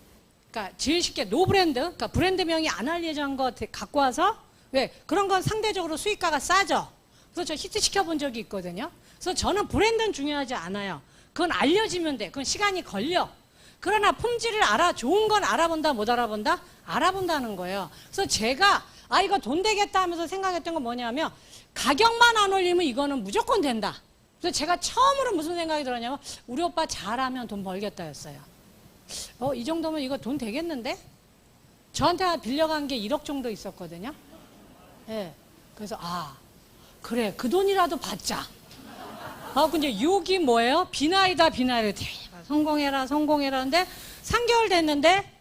그러니까 제일 쉽게 노브랜드, 그러니까 브랜드명이 안 알려진 거 갖고 와서 왜? 그런 건 상대적으로 수익가가 싸죠. 그래서 저 히트시켜 본 적이 있거든요. 그래서 저는 브랜드는 중요하지 않아요. 그건 알려지면 돼. 그건 시간이 걸려. 그러나 품질을 좋은 건 알아본다, 못 알아본다? 알아본다는 거예요. 그래서 제가 이거 돈 되겠다 하면서 생각했던 건 뭐냐면 가격만 안 올리면 이거는 무조건 된다. 그래서 제가 처음으로 무슨 생각이 들었냐면 우리 오빠 잘하면 돈 벌겠다였어요. 이 정도면 이거 돈 되겠는데? 저한테 빌려간 게 1억 정도 있었거든요. 예. 네. 그래서 그래 그 돈이라도 받자. 근데 욕이 뭐예요? 비나이다. 성공해라 하는데 3개월 됐는데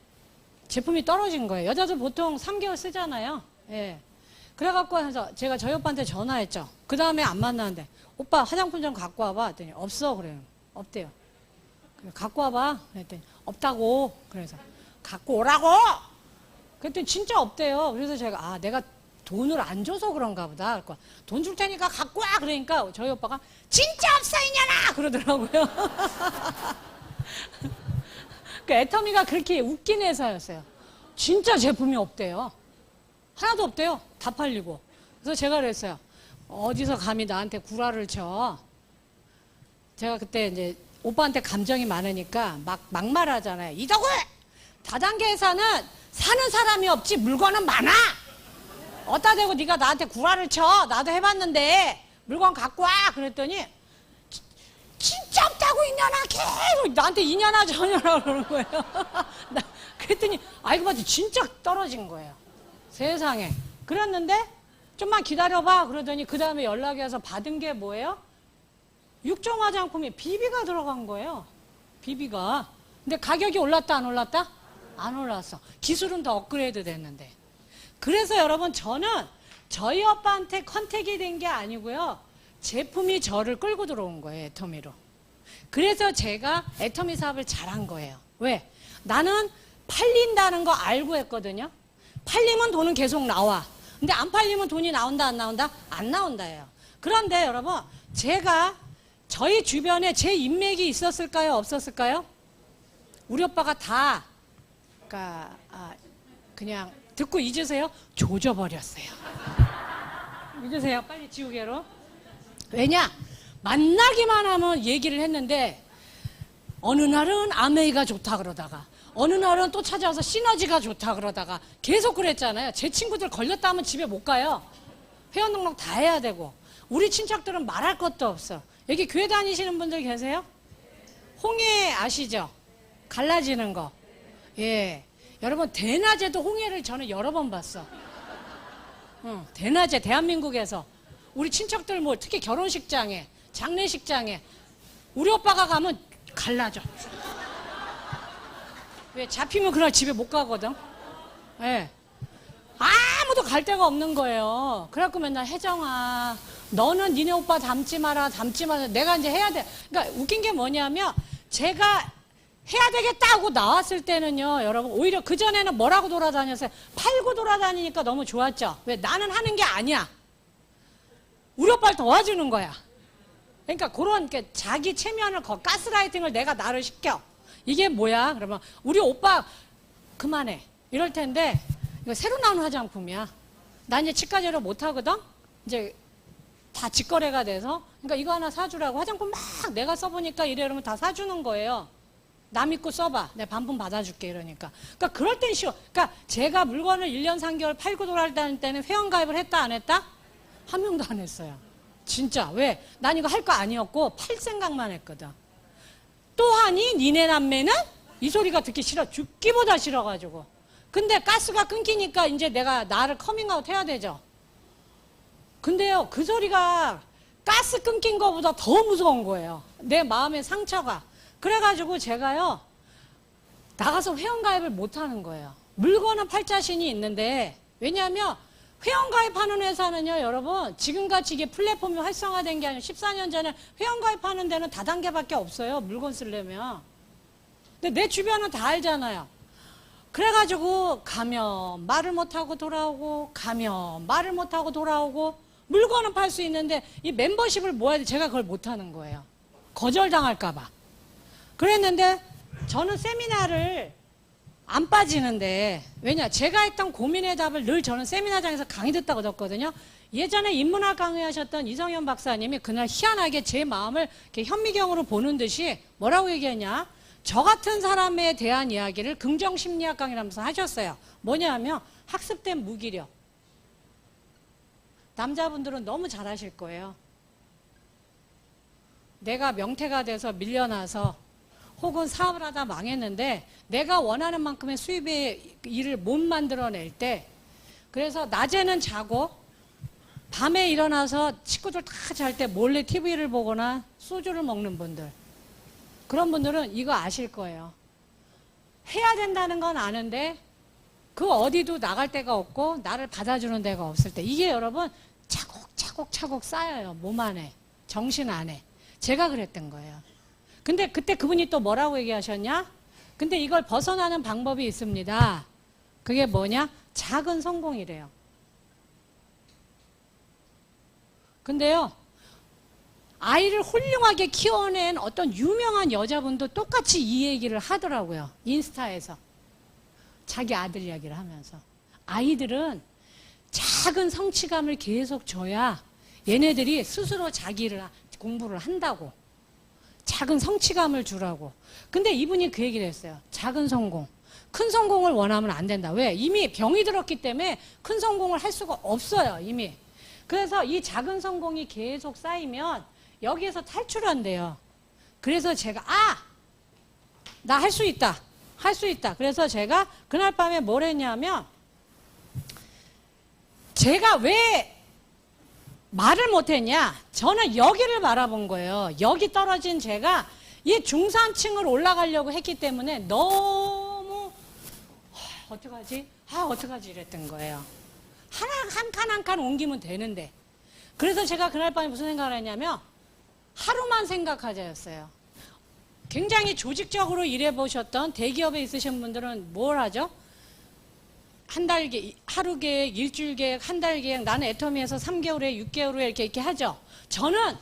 제품이 떨어진 거예요. 여자들 보통 3개월 쓰잖아요. 예. 그래갖고 해서 제가 저희 오빠한테 전화했죠. 그 다음에 안 만나는데 오빠 화장품 좀 갖고 와봐. 했더니 없어. 그래요. 없대요. 그래, 갖고 와봐. 그랬더니 없다고. 그래서 갖고 오라고. 그랬더니 진짜 없대요. 그래서 제가 내가 돈을 안 줘서 그런가 보다. 돈 줄 테니까 갖고 와. 그러니까 저희 오빠가 진짜 없어 이년아 그러더라고요. 그 애터미가 그렇게 웃긴 회사였어요. 진짜 제품이 없대요. 하나도 없대요. 다 팔리고. 그래서 제가 그랬어요. 어디서 감히 나한테 구라를 쳐. 제가 그때 이제 오빠한테 감정이 많으니까 막말하잖아요. 이덕을! 다단계 회사는 사는 사람이 없지 물건은 많아. 어디다 대고 네가 나한테 구라를 쳐. 나도 해봤는데 물건 갖고 와. 그랬더니 진짜 없다고 이년아 계속 나한테 이년아 저년아 그러는 거예요. 그랬더니 아이고 맞지 진짜 떨어진 거예요. 세상에. 그랬는데 좀만 기다려봐 그러더니 그 다음에 연락이 와서 받은 게 뭐예요? 육종 화장품이 비비가 들어간 거예요. 비비가. 근데 가격이 올랐다 안 올랐다? 안 올랐어. 기술은 더 업그레이드 됐는데. 그래서 여러분 저는 저희 오빠한테 컨택이 된 게 아니고요. 제품이 저를 끌고 들어온 거예요. 애터미로. 그래서 제가 애터미 사업을 잘한 거예요. 왜? 나는 팔린다는 거 알고 했거든요. 팔리면 돈은 계속 나와. 근데 안 팔리면 돈이 나온다 안 나온다? 안 나온다예요. 그런데 여러분 제가 저희 주변에 제 인맥이 있었을까요? 없었을까요? 우리 오빠가 다 그러니까 그냥 듣고 잊으세요? 조져버렸어요. 잊으세요. 빨리 지우개로. 왜냐? 만나기만 하면 얘기를 했는데 어느 날은 아메이가 좋다 그러다가 어느 날은 또 찾아와서 시너지가 좋다 그러다가 계속 그랬잖아요. 제 친구들 걸렸다 하면 집에 못 가요. 회원 등록 다 해야 되고 우리 친척들은 말할 것도 없어. 여기 교회 다니시는 분들 계세요? 홍해 아시죠? 갈라지는 거. 예. 여러분 대낮에도 홍해를 저는 여러 번 봤어. 대낮에 대한민국에서 우리 친척들 뭐 특히 결혼식장에 장례식장에 우리 오빠가 가면 갈라져. 왜? 잡히면 그날 집에 못 가거든. 예. 아무도 갈 데가 없는 거예요. 그래갖고 맨날 혜정아 너는 니네 오빠 닮지 마라 닮지 마라. 내가 이제 해야 돼. 그러니까 웃긴 게 뭐냐면 제가 해야 되겠다 하고 나왔을 때는요 여러분 오히려 그전에는 뭐라고 돌아다녔어요? 팔고 돌아다니니까 너무 좋았죠. 왜? 나는 하는 게 아니야. 우리 오빠를 도와주는 거야. 그러니까 그런 자기 체면을 가스라이팅을 내가 나를 시켜. 이게 뭐야? 그러면 우리 오빠 그만해 이럴 텐데 이거 새로 나온 화장품이야. 나 이제 치과제로 못 하거든. 이제 다 직거래가 돼서 그러니까 이거 하나 사주라고 화장품 막 내가 써보니까 이러면 다 사주는 거예요. 나 믿고 써봐. 내가 반품 받아줄게 이러니까. 그러니까 그럴 땐 쉬워. 그러니까 제가 물건을 1년 3개월 팔고 돌아다닐 때는 회원가입을 했다 안 했다? 한 명도 안 했어요. 진짜. 왜? 난 이거 할 거 아니었고 팔 생각만 했거든. 또 하니? 니네 남매는? 이 소리가 듣기 싫어. 죽기보다 싫어가지고. 근데 가스가 끊기니까 이제 내가 나를 커밍아웃 해야 되죠. 근데요 그 소리가 가스 끊긴 거보다 더 무서운 거예요. 내 마음의 상처가. 그래가지고 제가요 나가서 회원가입을 못하는 거예요. 물건은 팔 자신이 있는데 왜냐하면 회원가입하는 회사는요 여러분 지금같이 이게 플랫폼이 활성화된 게 아니라 14년 전에 회원가입하는 데는 다단계밖에 없어요. 물건 쓰려면. 근데 내 주변은 다 알잖아요. 그래가지고 가면 말을 못하고 돌아오고 가면 말을 못하고 돌아오고 물건은 팔 수 있는데 이 멤버십을 모아야 돼. 제가 그걸 못하는 거예요. 거절당할까 봐. 그랬는데 저는 세미나를 안 빠지는데 왜냐 제가 했던 고민의 답을 늘 저는 세미나장에서 강의 듣다고 듣거든요. 예전에 인문학 강의하셨던 이성현 박사님이 그날 희한하게 제 마음을 이렇게 현미경으로 보는 듯이 뭐라고 얘기했냐. 저 같은 사람에 대한 이야기를 긍정심리학 강의라면서 하셨어요. 뭐냐면 학습된 무기력. 남자분들은 너무 잘하실 거예요. 내가 명태가 돼서 밀려나서 혹은 사업을 하다 망했는데 내가 원하는 만큼의 수입의 일을 못 만들어낼 때 그래서 낮에는 자고 밤에 일어나서 식구들 다 잘 때 몰래 TV를 보거나 소주를 먹는 분들 그런 분들은 이거 아실 거예요. 해야 된다는 건 아는데 그 어디도 나갈 데가 없고 나를 받아주는 데가 없을 때 이게 여러분 차곡차곡 쌓여요. 몸 안에 정신 안에. 제가 그랬던 거예요. 근데 그때 그분이 또 뭐라고 얘기하셨냐? 근데 이걸 벗어나는 방법이 있습니다. 그게 뭐냐? 작은 성공이래요. 근데요, 아이를 훌륭하게 키워낸 어떤 유명한 여자분도 똑같이 이 얘기를 하더라고요. 인스타에서. 자기 아들 이야기를 하면서. 아이들은 작은 성취감을 계속 줘야 얘네들이 스스로 자기를 공부를 한다고. 작은 성취감을 주라고. 근데 이분이 그 얘기를 했어요. 작은 성공. 큰 성공을 원하면 안 된다. 왜? 이미 병이 들었기 때문에 큰 성공을 할 수가 없어요. 이미. 그래서 이 작은 성공이 계속 쌓이면 여기에서 탈출한대요. 그래서 제가 나 할 수 있다. 할 수 있다. 그래서 제가 그날 밤에 뭘 했냐면 제가 왜 말을 못했냐? 저는 여기를 바라본 거예요. 여기 떨어진 제가 이 중산층을 올라가려고 했기 때문에 너무 어떡하지? 어떡하지? 이랬던 거예요. 한 칸 한 칸 옮기면 되는데. 그래서 제가 그날 밤에 무슨 생각을 했냐면 하루만 생각하자였어요. 굉장히 조직적으로 일해보셨던 대기업에 있으신 분들은 뭘 하죠? 한 달 계획, 하루 계획, 일주일 계획, 한 달 계획, 나는 애터미에서 3개월에 6개월에 이렇게 하죠. 저는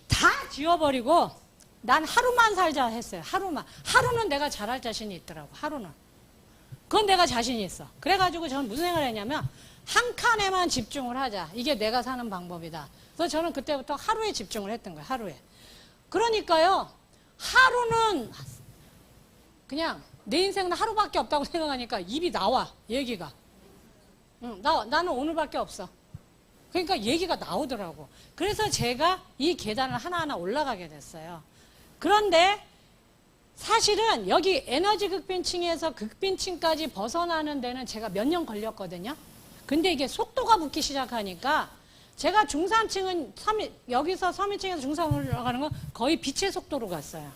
다 지워버리고 난 하루만 살자 했어요. 하루만. 하루는 내가 잘할 자신이 있더라고. 하루는. 그건 내가 자신이 있어. 그래가지고 저는 무슨 생각을 했냐면 한 칸에만 집중을 하자. 이게 내가 사는 방법이다. 그래서 저는 그때부터 하루에 집중을 했던 거예요. 하루에. 그러니까요. 하루는 그냥 내 인생은 하루밖에 없다고 생각하니까 입이 나와. 얘기가. 나는 오늘밖에 없어. 그러니까 얘기가 나오더라고. 그래서 제가 이 계단을 하나하나 올라가게 됐어요. 그런데 사실은 여기 에너지 극빈층에서 극빈층까지 벗어나는 데는 제가 몇 년 걸렸거든요. 근데 이게 속도가 붙기 시작하니까 제가 중산층은 여기서 서민층에서 중산으로 올라가는 건 거의 빛의 속도로 갔어요.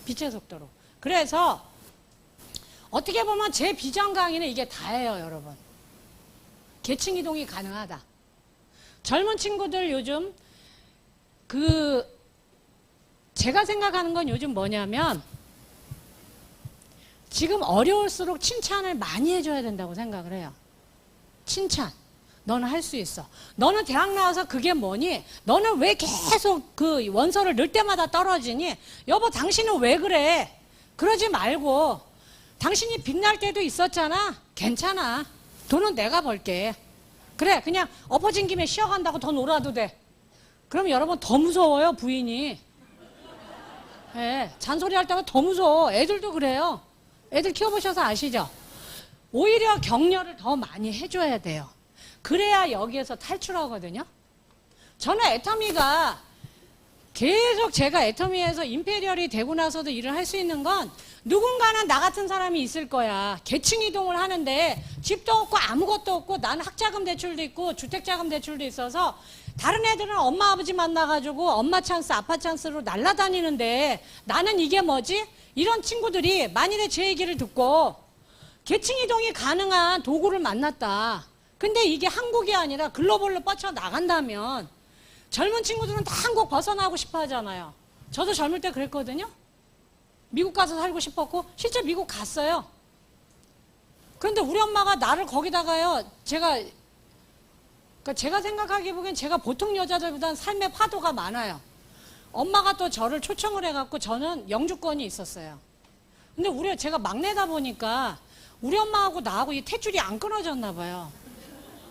빛의 속도로. 그래서 어떻게 보면 제 비전 강의는 이게 다예요, 여러분. 계층 이동이 가능하다. 젊은 친구들 요즘 제가 생각하는 건 요즘 뭐냐면 지금 어려울수록 칭찬을 많이 해줘야 된다고 생각을 해요. 칭찬. 너는 할 수 있어. 너는 대학 나와서 그게 뭐니? 너는 왜 계속 그 원서를 넣을 때마다 떨어지니? 여보, 당신은 왜 그래? 그러지 말고 당신이 빛날 때도 있었잖아. 괜찮아. 돈은 내가 벌게. 그래, 그냥 엎어진 김에 쉬어간다고 더 놀아도 돼. 그럼 여러분 더 무서워요, 부인이. 네, 잔소리 할 때면 더 무서워. 애들도 그래요. 애들 키워보셔서 아시죠? 오히려 격려를 더 많이 해줘야 돼요. 그래야 여기에서 탈출하거든요. 저는 애터미가 계속 제가 애터미에서 임페리얼이 되고 나서도 일을 할 수 있는 건 누군가는 나 같은 사람이 있을 거야. 계층 이동을 하는데 집도 없고 아무것도 없고 나는 학자금 대출도 있고 주택자금 대출도 있어서 다른 애들은 엄마 아버지 만나가지고 엄마 찬스 아빠 찬스로 날아다니는데 나는 이게 뭐지? 이런 친구들이 만일에 제 얘기를 듣고 계층 이동이 가능한 도구를 만났다. 근데 이게 한국이 아니라 글로벌로 뻗쳐나간다면 젊은 친구들은 다 한국 벗어나고 싶어 하잖아요. 저도 젊을 때 그랬거든요. 미국 가서 살고 싶었고 실제 미국 갔어요. 그런데 우리 엄마가 나를 거기다가요. 제가 생각하기에 보기엔 제가 보통 여자들보다는 삶의 파도가 많아요. 엄마가 또 저를 초청을 해갖고 저는 영주권이 있었어요. 근데 제가 막내다 보니까 우리 엄마하고 나하고 이 탯줄이 안 끊어졌나 봐요.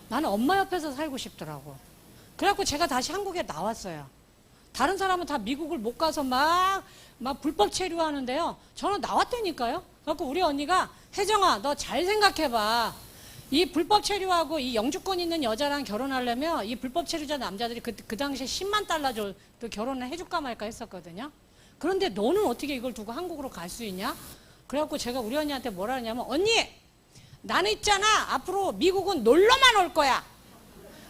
나는 엄마 옆에서 살고 싶더라고. 그래갖고 제가 다시 한국에 나왔어요. 다른 사람은 다 미국을 못 가서 막 불법 체류하는데요. 저는 나왔다니까요. 그래갖고 우리 언니가 혜정아, 너 잘 생각해봐. 이 불법 체류하고 이 영주권 있는 여자랑 결혼하려면 이 불법 체류자 남자들이 그 당시에 10만 달러 줘 또 결혼을 해줄까 말까 했었거든요. 그런데 너는 어떻게 이걸 두고 한국으로 갈 수 있냐? 그래갖고 제가 우리 언니한테 뭐라 하냐면 언니, 나는 있잖아. 앞으로 미국은 놀러만 올 거야.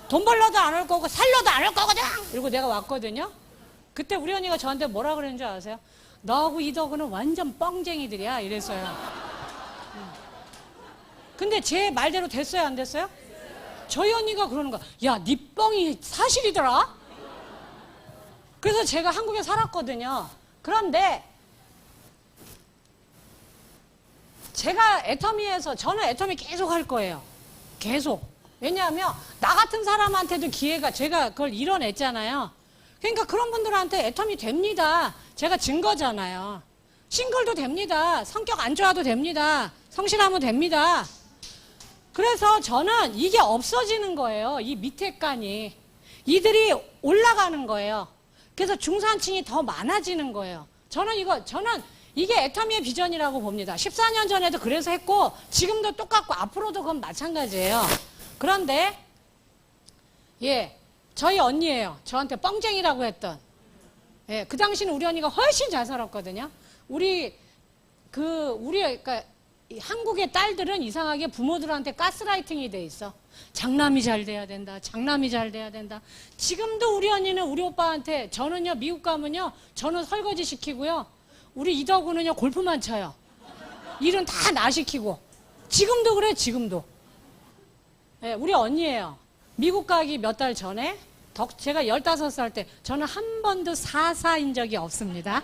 돈 벌러도 안 올 거고 살러도 안 올 거거든. 이러고 내가 왔거든요. 그때 우리 언니가 저한테 뭐라 그랬는 줄 아세요? 너하고 이덕은 완전 뻥쟁이들이야. 이랬어요. 근데 제 말대로 됐어요, 안 됐어요? 저희 언니가 그러는 거야. 야, 네 뻥이 사실이더라? 그래서 제가 한국에 살았거든요. 그런데 제가 애터미에서 저는 애터미 계속 할 거예요. 계속. 왜냐하면 나 같은 사람한테도 기회가 제가 그걸 이뤄냈잖아요. 그러니까 그런 분들한테 애터미 됩니다. 제가 진 거잖아요. 싱글도 됩니다. 성격 안 좋아도 됩니다. 성실하면 됩니다. 그래서 저는 이게 없어지는 거예요. 이 밑에 칸이. 이들이 올라가는 거예요. 그래서 중산층이 더 많아지는 거예요. 저는 이게 애터미의 비전이라고 봅니다. 14년 전에도 그래서 했고 지금도 똑같고 앞으로도 그건 마찬가지예요. 그런데 저희 언니예요. 저한테 뻥쟁이라고 했던. 그 당시는 우리 언니가 훨씬 잘 살았거든요. 그러니까 한국의 딸들은 이상하게 부모들한테 가스라이팅이 돼 있어. 장남이 잘 돼야 된다. 장남이 잘 돼야 된다. 지금도 우리 언니는 우리 오빠한테 저는요 미국 가면요 저는 설거지 시키고요. 우리 이덕우는요 골프만 쳐요. 일은 다 나 시키고. 지금도 그래 지금도. 우리 언니예요. 미국 가기 몇 달 전에 제가 15살 때 저는 한 번도 사사인 적이 없습니다.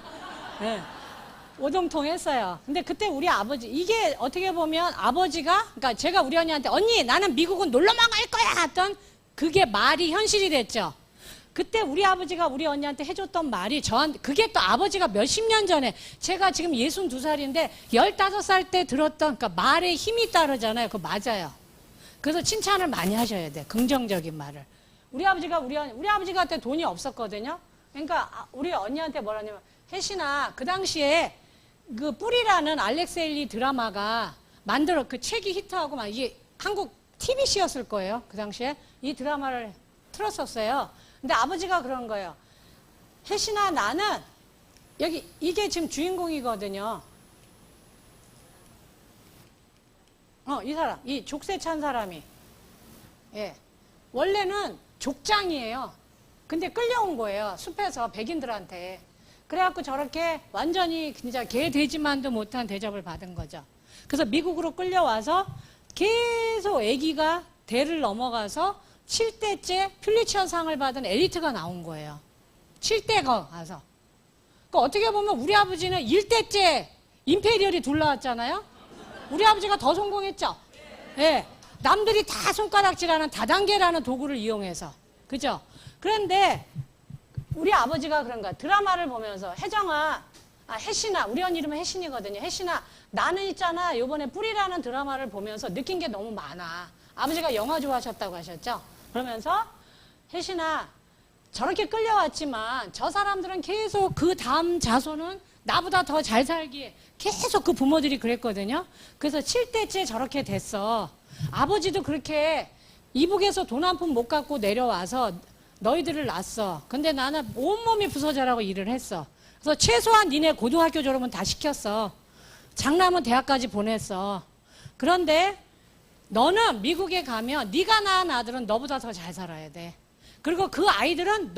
오동통 했어요. 근데 그때 우리 아버지, 이게 어떻게 보면 아버지가, 그러니까 제가 우리 언니한테, 언니, 나는 미국은 놀러만 갈 거야! 했던 그게 말이 현실이 됐죠. 그때 우리 아버지가 우리 언니한테 해줬던 말이 그게 또 아버지가 몇십 년 전에, 제가 지금 62살인데, 15살 때 들었던, 그러니까 말에 힘이 따르잖아요. 그거 맞아요. 그래서 칭찬을 많이 하셔야 돼. 긍정적인 말을. 우리 아버지가 그때 돈이 없었거든요. 그러니까 우리 언니한테 뭐라냐면, 혜신아, 그 당시에 그 뿌리라는 알렉세일리 드라마가 그 책이 히트하고 막 이게 한국 TBC였을 거예요. 그 당시에 이 드라마를 틀었었어요. 근데 아버지가 그런 거예요. 혜신아, 나는 이게 지금 주인공이거든요. 이 사람, 이 족쇄 찬 사람이. 원래는 족장이에요. 근데 끌려온 거예요. 숲에서 백인들한테. 그래갖고 저렇게 완전히 진짜 개 돼지만도 못한 대접을 받은 거죠. 그래서 미국으로 끌려와서 계속 아기가 대를 넘어가서 7대째 퓰리처상을 받은 엘리트가 나온 거예요. 7대가 가서. 그러니까 어떻게 보면 우리 아버지는 1대째 임페리얼이 둘러왔잖아요. 우리 아버지가 더 성공했죠. 남들이 다 손가락질하는 다단계라는 도구를 이용해서. 그죠? 그런데 우리 아버지가 그런 거야. 드라마를 보면서 혜신아, 우리 언니 이름은 혜신이거든요. 혜신아, 나는 있잖아. 요번에 뿌리라는 드라마를 보면서 느낀 게 너무 많아. 아버지가 영화 좋아하셨다고 하셨죠? 그러면서 혜신아, 저렇게 끌려왔지만 저 사람들은 계속 그 다음 자손은 나보다 더 잘 살기에 계속 그 부모들이 그랬거든요. 그래서 7대째 저렇게 됐어. 아버지도 그렇게 이북에서 돈 한 푼 못 갖고 내려와서 너희들을 낳았어. 근데 나는 온몸이 부서져라고 일을 했어. 그래서 최소한 니네 고등학교 졸업은 다 시켰어. 장남은 대학까지 보냈어. 그런데 너는 미국에 가면 네가 낳은 아들은 너보다 더 잘 살아야 돼. 그리고 그 아이들은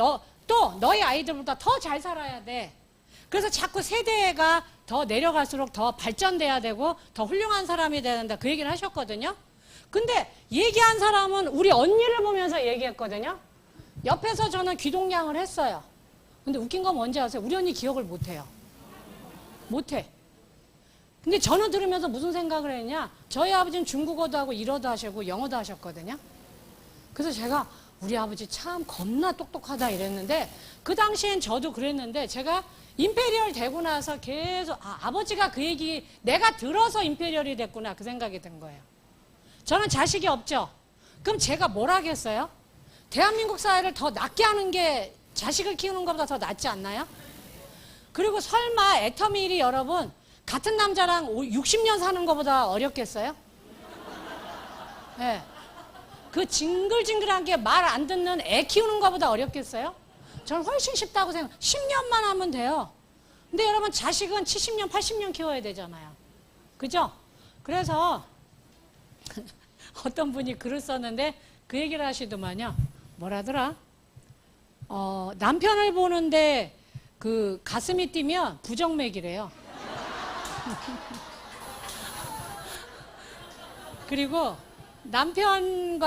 너희 아이들보다 더 잘 살아야 돼. 그래서 자꾸 세대가 더 내려갈수록 더 발전돼야 되고 더 훌륭한 사람이 돼야 된다. 그 얘기를 하셨거든요. 근데 얘기한 사람은 우리 언니를 보면서 얘기했거든요. 옆에서 저는 귀동냥을 했어요. 근데 웃긴 건 뭔지 아세요? 우리 언니 기억을 못해요. 못해. 근데 저는 들으면서 무슨 생각을 했냐? 저희 아버지는 중국어도 하고 일어도 하시고 영어도 하셨거든요. 그래서 제가 우리 아버지 참 겁나 똑똑하다 이랬는데 그 당시엔 저도 그랬는데 제가 임페리얼 되고 나서 계속 아버지가 그 얘기 내가 들어서 임페리얼이 됐구나 그 생각이 든 거예요. 저는 자식이 없죠. 그럼 제가 뭘 하겠어요? 대한민국 사회를 더 낫게 하는 게 자식을 키우는 것보다 더 낫지 않나요? 그리고 설마 애터미일이 여러분 같은 남자랑 60년 사는 것보다 어렵겠어요? 네. 그 징글징글한 게 말 안 듣는 애 키우는 것보다 어렵겠어요? 저는 훨씬 쉽다고 생각해요. 10년만 하면 돼요. 근데 여러분 자식은 70년, 80년 키워야 되잖아요. 그죠? 그래서 어떤 분이 글을 썼는데 그 얘기를 하시더만요. 뭐라더라? 남편을 보는데 그 가슴이 뛰면 부정맥이래요. 그리고 남편이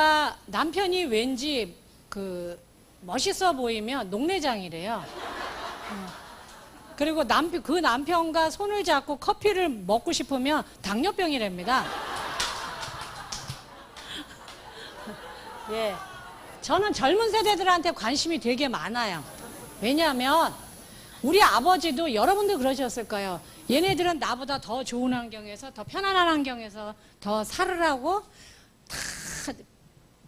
왠지 그 멋있어 보이면 녹내장이래요. 그리고 그 남편과 손을 잡고 커피를 먹고 싶으면 당뇨병이랍니다. 예. 저는 젊은 세대들한테 관심이 되게 많아요. 왜냐하면 우리 아버지도 여러분들 그러셨을 거예요. 얘네들은 나보다 더 좋은 환경에서, 더 편안한 환경에서 더 살으라고 다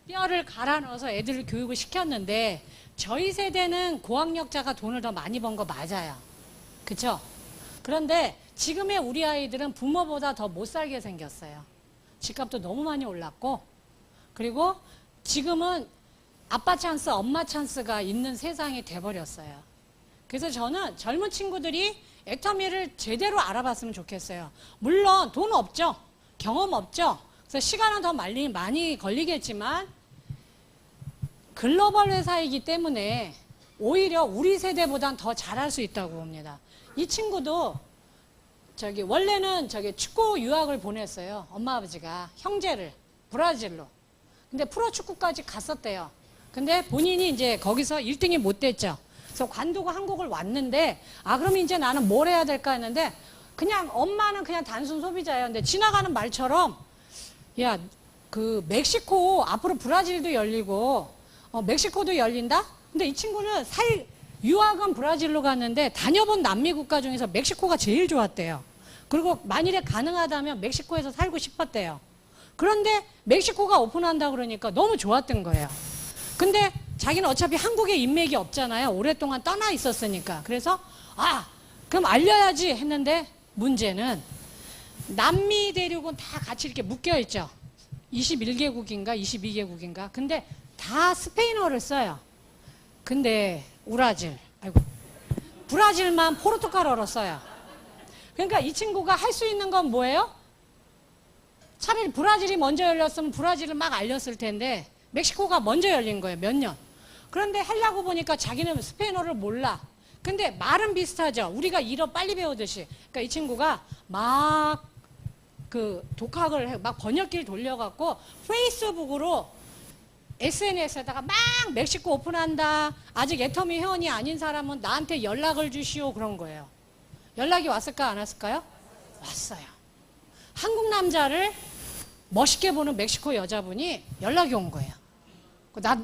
뼈를 갈아 넣어서 애들을 교육을 시켰는데, 저희 세대는 고학력자가 돈을 더 많이 번 거 맞아요. 그쵸? 그런데 지금의 우리 아이들은 부모보다 더 못 살게 생겼어요. 집값도 너무 많이 올랐고, 그리고 지금은 아빠 찬스, 엄마 찬스가 있는 세상이 돼버렸어요. 그래서 저는 젊은 친구들이 애터미를 제대로 알아봤으면 좋겠어요. 물론 돈 없죠. 경험 없죠. 그래서 시간은 더 많이 걸리겠지만 글로벌 회사이기 때문에 오히려 우리 세대보단 더 잘할 수 있다고 봅니다. 이 친구도 원래는 축구 유학을 보냈어요. 엄마 아버지가 형제를 브라질로. 근데 프로축구까지 갔었대요. 근데 본인이 이제 거기서 1등이 못 됐죠. 그래서 관두고 한국을 왔는데, 그럼 이제 나는 뭘 해야 될까 했는데, 그냥 엄마는 그냥 단순 소비자예요. 근데 지나가는 말처럼, 야, 멕시코 앞으로 브라질도 열리고 멕시코도 열린다? 근데 이 친구는 유학은 브라질로 갔는데 다녀본 남미 국가 중에서 멕시코가 제일 좋았대요. 그리고 만일에 가능하다면 멕시코에서 살고 싶었대요. 그런데 멕시코가 오픈한다 그러니까 너무 좋았던 거예요. 근데 자기는 어차피 한국에 인맥이 없잖아요. 오랫동안 떠나 있었으니까. 그래서 그럼 알려야지 했는데, 문제는 남미 대륙은 다 같이 이렇게 묶여 있죠. 21개국인가 22개국인가. 근데 다 스페인어를 써요. 근데 브라질만 포르투갈어로 써요. 그러니까 이 친구가 할 수 있는 건 뭐예요? 차라리 브라질이 먼저 열렸으면 브라질을 막 알렸을 텐데 멕시코가 먼저 열린 거예요. 몇 년. 그런데 하려고 보니까 자기는 스페인어를 몰라. 근데 말은 비슷하죠. 우리가 일어 빨리 배우듯이. 그러니까 이 친구가 막 독학을 막 번역기를 돌려갖고 페이스북으로 SNS에다가 막 멕시코 오픈한다. 아직 애터미 회원이 아닌 사람은 나한테 연락을 주시오. 그런 거예요. 연락이 왔을까 안 왔을까요? 왔어요. 한국 남자를 멋있게 보는 멕시코 여자분이 연락이 온 거예요.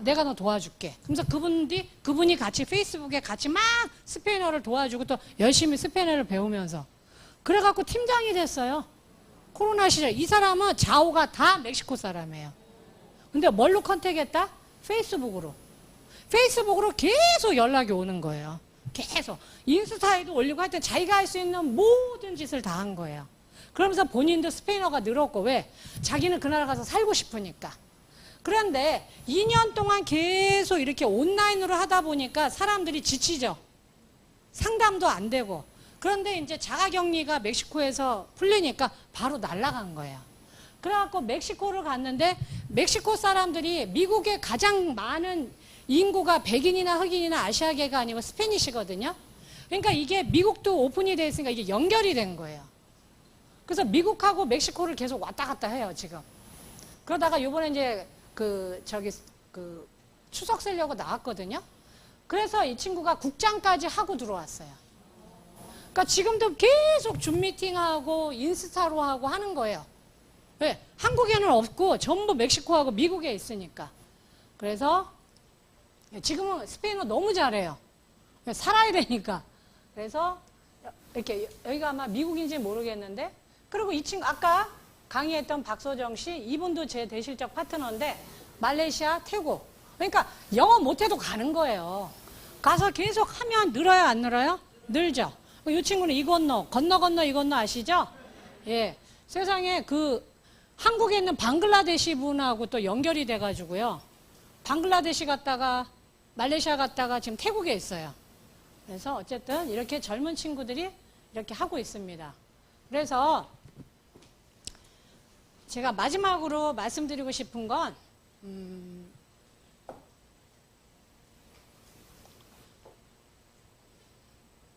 내가 너 도와줄게. 그래서 그분이 같이 페이스북에 같이 막 스페인어를 도와주고 또 열심히 스페인어를 배우면서 그래갖고 팀장이 됐어요. 코로나 시절. 이 사람은 좌우가 다 멕시코 사람이에요. 근데 뭘로 컨택했다? 페이스북으로. 페이스북으로 계속 연락이 오는 거예요. 계속. 인스타에도 올리고 하여튼 자기가 할 수 있는 모든 짓을 다 한 거예요. 그러면서 본인도 스페인어가 늘었고, 왜? 자기는 그 나라 가서 살고 싶으니까. 그런데 2년 동안 계속 이렇게 온라인으로 하다 보니까 사람들이 지치죠. 상담도 안 되고. 그런데 이제 자가격리가 멕시코에서 풀리니까 바로 날아간 거예요. 그래갖고 멕시코를 갔는데 멕시코 사람들이 미국에 가장 많은 인구가 백인이나 흑인이나 아시아계가 아니고 스페니시거든요. 그러니까 이게 미국도 오픈이 돼 있으니까 이게 연결이 된 거예요. 그래서 미국하고 멕시코를 계속 왔다 갔다 해요, 지금. 그러다가 요번에 이제 추석 쓰려고 나왔거든요. 그래서 이 친구가 국장까지 하고 들어왔어요. 그러니까 지금도 계속 줌 미팅하고 인스타로 하고 하는 거예요. 왜? 한국에는 없고 전부 멕시코하고 미국에 있으니까. 그래서 지금은 스페인어 너무 잘해요. 살아야 되니까. 그래서 이렇게 여기가 아마 미국인지 모르겠는데, 그리고 이 친구 아까 강의했던 박소정 씨, 이분도 제 대실적 파트너인데 말레이시아, 태국. 그러니까 영어 못해도 가는 거예요. 가서 계속 하면 늘어요, 안 늘어요? 늘죠. 이 친구는 이 건너 이 건너 아시죠? 예. 세상에 한국에 있는 방글라데시 분하고 또 연결이 돼가지고요. 방글라데시 갔다가 말레이시아 갔다가 지금 태국에 있어요. 그래서 어쨌든 이렇게 젊은 친구들이 이렇게 하고 있습니다. 그래서 제가 마지막으로 말씀드리고 싶은 건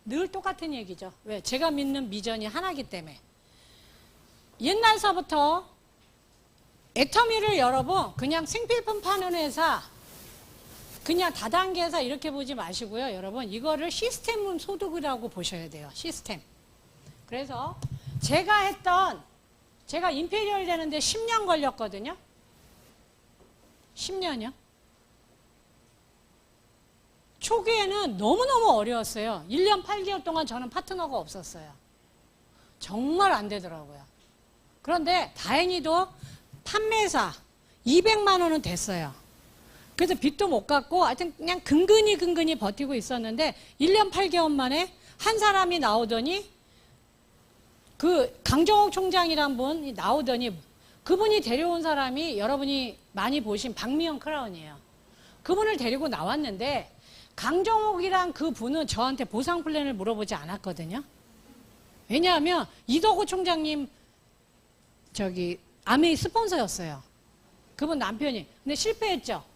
늘 똑같은 얘기죠. 왜? 제가 믿는 비전이 하나이기 때문에. 옛날서부터 애터미를 여러분 그냥 생필품 파는 회사, 그냥 다단계에서 이렇게 보지 마시고요. 여러분, 이거를 시스템 소득이라고 보셔야 돼요. 시스템. 그래서 제가 임페리얼 되는데 10년 걸렸거든요. 10년이요. 초기에는 너무너무 어려웠어요. 1년 8개월 동안 저는 파트너가 없었어요. 정말 안 되더라고요. 그런데 다행히도 판매사 200만 원은 됐어요. 그래서 빚도 못 갚고 하여튼 그냥 근근히 버티고 있었는데 1년 8개월 만에 한 사람이 나오더니 그 강정옥 총장이란 분이 나오더니 그분이 데려온 사람이 여러분이 많이 보신 박미영 크라운이에요. 그분을 데리고 나왔는데 강정옥이란 그 분은 저한테 보상 플랜을 물어보지 않았거든요. 왜냐하면 이덕호 총장님 아메이 스폰서였어요. 그분 남편이. 근데 실패했죠.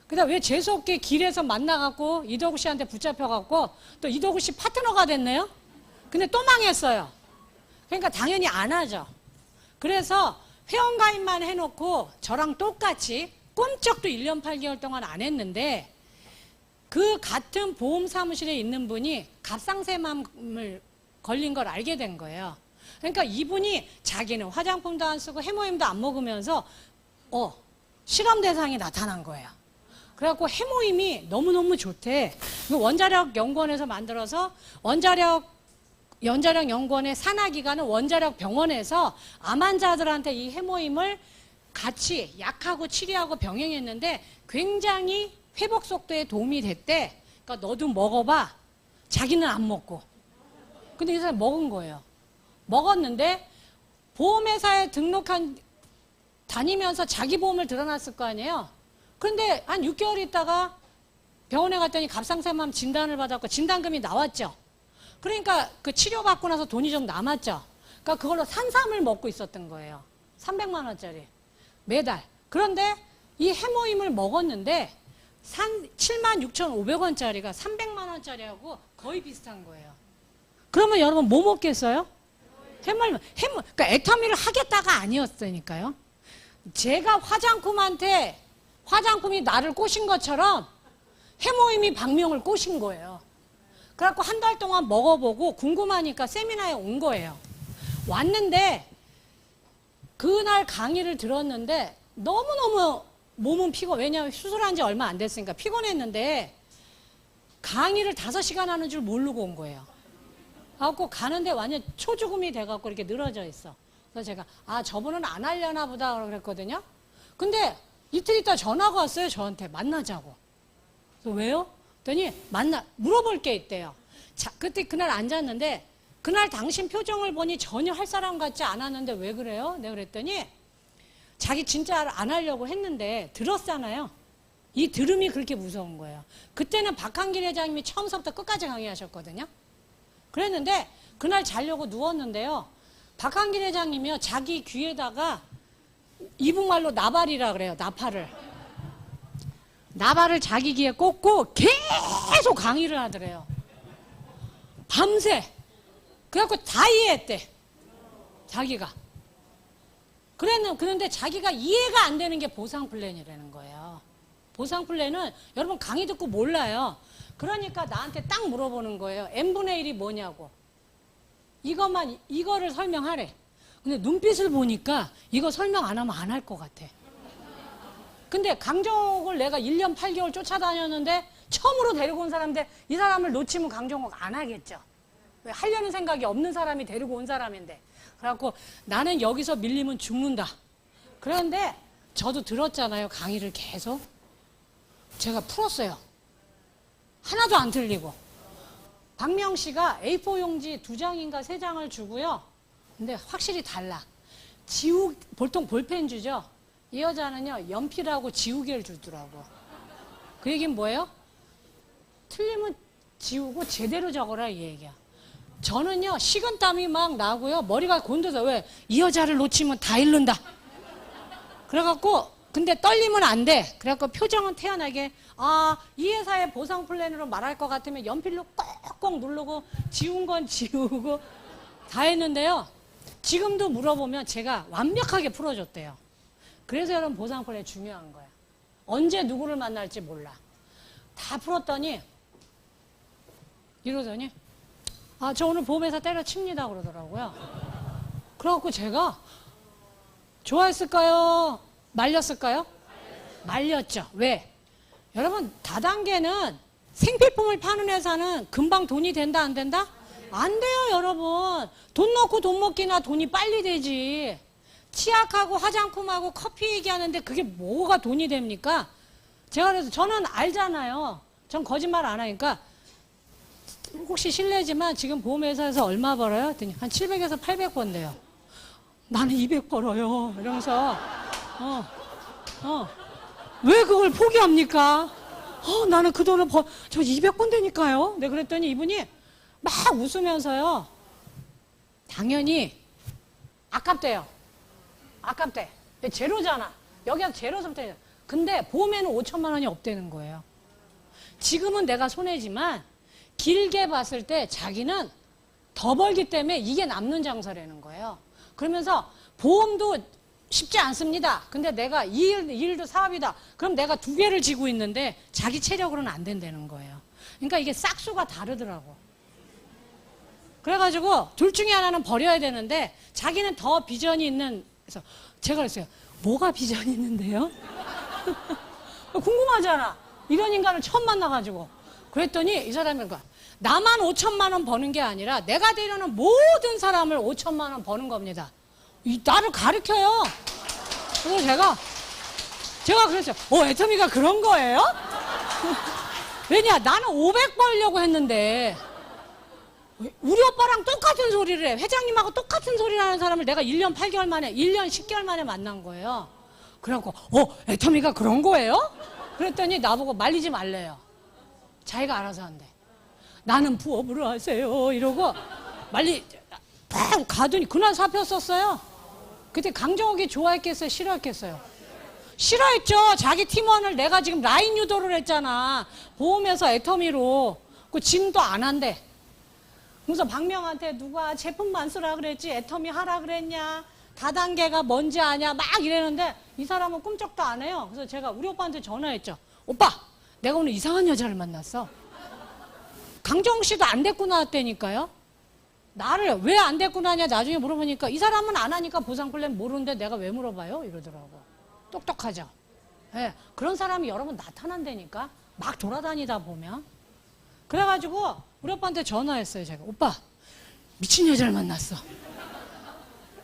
그다음 왜 재수없게 길에서 만나갖고 이덕우 씨한테 붙잡혀갖고 또 이덕우 씨 파트너가 됐네요. 근데 또 망했어요. 그러니까 당연히 안 하죠. 그래서 회원가입만 해놓고 저랑 똑같이 꼼짝도 1년 8개월 동안 안 했는데 그 같은 보험 사무실에 있는 분이 갑상샘암을 걸린 걸 알게 된 거예요. 그러니까 이분이 자기는 화장품도 안 쓰고 해모임도 안 먹으면서 실험 대상이 나타난 거예요. 그래갖고 해모임이 너무너무 좋대. 원자력 연구원에서 만들어서 원자력 연구원의 산하기관은 원자력 병원에서 암 환자들한테 이 해모임을 같이 약하고 치료하고 병행했는데 굉장히 회복 속도에 도움이 됐대. 그러니까 너도 먹어봐. 자기는 안 먹고. 근데 이 사람이 먹은 거예요. 먹었는데 보험회사에 다니면서 자기 보험을 들어놨을 거 아니에요. 그런데 한 6개월 있다가 병원에 갔더니 갑상샘암 진단을 받았고 진단금이 나왔죠. 그러니까 그 치료받고 나서 돈이 좀 남았죠. 그러니까 그걸로 산삼을 먹고 있었던 거예요. 300만 원짜리 매달. 그런데 이 해모임을 먹었는데 76,500원짜리가 300만 원짜리하고 거의 비슷한 거예요. 그러면 여러분 뭐 먹겠어요? 그러니까 애터미를 하겠다가 아니었으니까요. 제가 화장품이 나를 꼬신 것처럼 해모임이 박명을 꼬신 거예요. 그래갖고 한 달 동안 먹어보고 궁금하니까 세미나에 온 거예요. 왔는데 그날 강의를 들었는데 너무너무 몸은 왜냐하면 수술한 지 얼마 안 됐으니까 피곤했는데 강의를 5시간 하는 줄 모르고 온 거예요. 그래갖고 가는데 완전 초죽음이 돼갖고 이렇게 늘어져 있어. 그래서 제가 저분은 안 하려나 보다 그랬거든요. 근데 이틀 있다 전화가 왔어요. 저한테 만나자고. 그래서 왜요? 그랬더니 물어볼 게 있대요. 그날 앉았는데 그날 당신 표정을 보니 전혀 할 사람 같지 않았는데 왜 그래요? 내가 그랬더니 자기 진짜 안 하려고 했는데 들었잖아요. 이 들음이 그렇게 무서운 거예요. 그때는 박한길 회장님이 처음부터 끝까지 강의하셨거든요. 그랬는데 그날 자려고 누웠는데요. 박한길 회장님이요. 자기 귀에다가 이북말로 나발이라 그래요. 나발을 자기 귀에 꽂고 계속 강의를 하더래요. 밤새. 그래갖고 다 이해했대. 자기가. 그런데 자기가 이해가 안 되는 게 보상 플랜이라는 거예요. 보상 플랜은 여러분 강의 듣고 몰라요. 그러니까 나한테 딱 물어보는 거예요. n분의 1이 뭐냐고. 이거를 설명하래. 근데 눈빛을 보니까 이거 설명 안 하면 안 할 것 같아. 근데 강정옥을 내가 1년 8개월 쫓아다녔는데 처음으로 데리고 온 사람인데 이 사람을 놓치면 강정옥 안 하겠죠. 왜 하려는 생각이 없는 사람이 데리고 온 사람인데. 그래갖고 나는 여기서 밀리면 죽는다. 그런데 저도 들었잖아요. 강의를 계속. 제가 풀었어요. 하나도 안 틀리고. 박명 씨가 A4 용지 2장인가 3장을 주고요. 근데 확실히 달라. 보통 볼펜 주죠. 이 여자는요, 연필하고 지우개를 주더라고. 그 얘기는 뭐예요? 틀리면 지우고 제대로 적어라 이 얘기야. 저는요, 식은땀이 막 나고요, 머리가 곤두서. 왜? 이 여자를 놓치면 다 잃는다. 그래갖고 근데 떨리면 안 돼. 그래갖고 표정은 태연하게, 이 회사의 보상 플랜으로 말할 것 같으면 연필로 꼭꼭 누르고 지운 건 지우고 다 했는데요. 지금도 물어보면 제가 완벽하게 풀어줬대요. 그래서 여러분 보상 플랜 중요한 거야. 언제 누구를 만날지 몰라. 다 풀었더니 이러더니 아, 저 오늘 보험회사 때려칩니다 그러더라고요. 그래갖고 제가 좋아했을까요? 말렸을까요? 말렸죠. 왜? 여러분, 다단계는 생필품을 파는 회사는 금방 돈이 된다 안 된다? 안 돼요 여러분. 돈 넣고 돈 먹기나 돈이 빨리 되지. 치약하고 화장품하고 커피 얘기하는데 그게 뭐가 돈이 됩니까? 제가 그래서 저는 알잖아요. 전 거짓말 안 하니까 혹시 실례지만 지금 보험회사에서 얼마 벌어요? 했더니 한 700에서 800 번대요. 나는 200 벌어요. 이러면서 왜 그걸 포기합니까? 나는 그 돈을 저 200 번대니까요. 네, 그랬더니 이분이 막 웃으면서요. 당연히 아깝대요. 아깝대. 제로잖아. 여기가 제로서부터. 근데 보험에는 5천만 원이 없다는 거예요. 지금은 내가 손해지만 길게 봤을 때 자기는 더 벌기 때문에 이게 남는 장사라는 거예요. 그러면서 보험도 쉽지 않습니다. 근데 내가 이 일도 사업이다. 그럼 내가 두 개를 지고 있는데 자기 체력으로는 안 된다는 거예요. 그러니까 이게 싹수가 다르더라고. 그래가지고 둘 중에 하나는 버려야 되는데 자기는 더 비전이 있는. 그래서 제가 그랬어요. 뭐가 비전이 있는데요? 궁금하잖아. 이런 인간을 처음 만나가지고. 그랬더니 이 사람이 그러니까 나만 5천만 원 버는 게 아니라 내가 되려는 모든 사람을 5천만 원 버는 겁니다. 나를 가르쳐요. 그래서 제가 그랬어요. 애터미가 그런 거예요? 왜냐, 나는 500 벌려고 했는데 우리 오빠랑 똑같은 소리를 해. 회장님하고 똑같은 소리를 하는 사람을 내가 1년 8개월 만에, 1년 10개월 만에 만난 거예요. 그래갖고, 애터미가 그런 거예요? 그랬더니 나보고 말리지 말래요. 자기가 알아서 한대. 나는 부업으로 하세요. 이러고 팍 가더니 그날 사표 썼어요. 그때 강정욱이 좋아했겠어요? 싫어했겠어요? 싫어했죠. 자기 팀원을 내가 지금 라인 유도를 했잖아. 보험회사 애터미로. 그 짐도 안 한대. 그래서 박명한테 누가 제품만 쓰라 그랬지 애터미 하라 그랬냐, 다단계가 뭔지 아냐 막 이랬는데 이 사람은 꿈쩍도 안 해요. 그래서 제가 우리 오빠한테 전화했죠. 오빠, 내가 오늘 이상한 여자를 만났어. 강정욱 씨도 안 데리고 나왔다니까요. 나를 왜 안 데리고 나냐 나중에 물어보니까 이 사람은 안 하니까 보상 플랜 모르는데 내가 왜 물어봐요? 이러더라고. 똑똑하죠. 네, 그런 사람이 여러 번 나타난다니까. 막 돌아다니다 보면. 그래가지고 우리 오빠한테 전화했어요. 제가 오빠, 미친 여자를 만났어.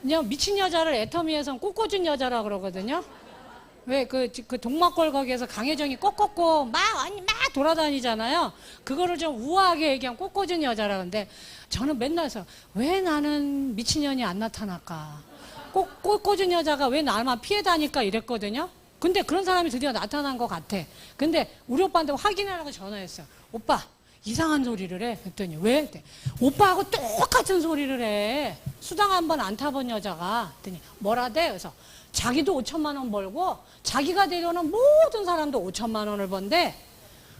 그냥 미친 여자를 애터미에선 꼬꼬준 여자라 그러거든요. 왜 그 동막골 거기에서 강혜정이 꼬꼬꼬 막 돌아다니잖아요. 그거를 좀 우아하게 얘기한 꼬꼬준 여자라. 근데 저는 맨날 왜 나는 미친년이 안 나타날까? 꼬꼬준 여자가 왜 나만 피해 다닐까 이랬거든요. 근데 그런 사람이 드디어 나타난 것 같아. 근데 우리 오빠한테 확인하라고 전화했어요. 오빠, 이상한 소리를 해. 그랬더니 왜? 오빠하고 똑같은 소리를 해. 수당 한 번 안 타본 여자가. 그랬더니 뭐라대? 그래서 자기도 5천만 원 벌고 자기가 되려는 모든 사람도 5천만 원을 번대.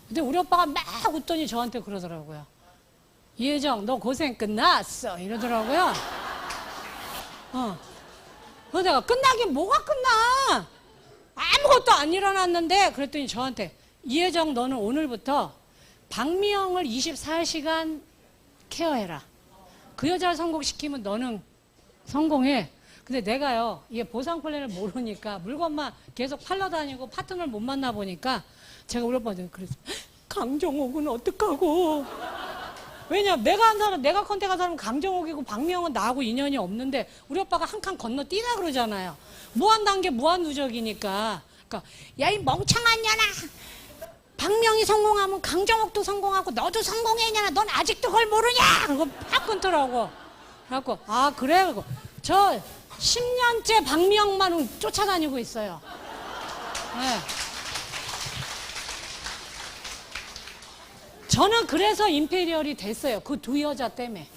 근데 우리 오빠가 막 웃더니 저한테 그러더라고요. 이혜정, 너 고생 끝났어. 이러더라고요. 그래서 내가 끝나긴 뭐가 끝나? 아무것도 안 일어났는데. 그랬더니 저한테 이혜정, 너는 오늘부터 박미영을 24시간 케어해라. 그 여자를 성공시키면 너는 성공해. 근데 내가요, 이게 보상 플랜을 모르니까 물건만 계속 팔러 다니고 파트너를 못 만나 보니까 제가 우리 오빠한테 그랬어요. 강정옥은 어떡하고. 왜냐면 내가 컨택한 사람은 강정옥이고 박미영은 나하고 인연이 없는데 우리 오빠가 한 칸 건너뛰라 그러잖아요. 무한단계 무한누적이니까. 그러니까 야, 이 멍청한 년아, 박명이 성공하면 강정옥도 성공하고 너도 성공했냐? 넌 아직도 그걸 모르냐? 그거 팍 끊더라고. 그래갖고 아 그래? 그리고 저 10년째 박명만 쫓아다니고 있어요. 네. 저는 그래서 임페리얼이 됐어요. 그 두 여자 때문에.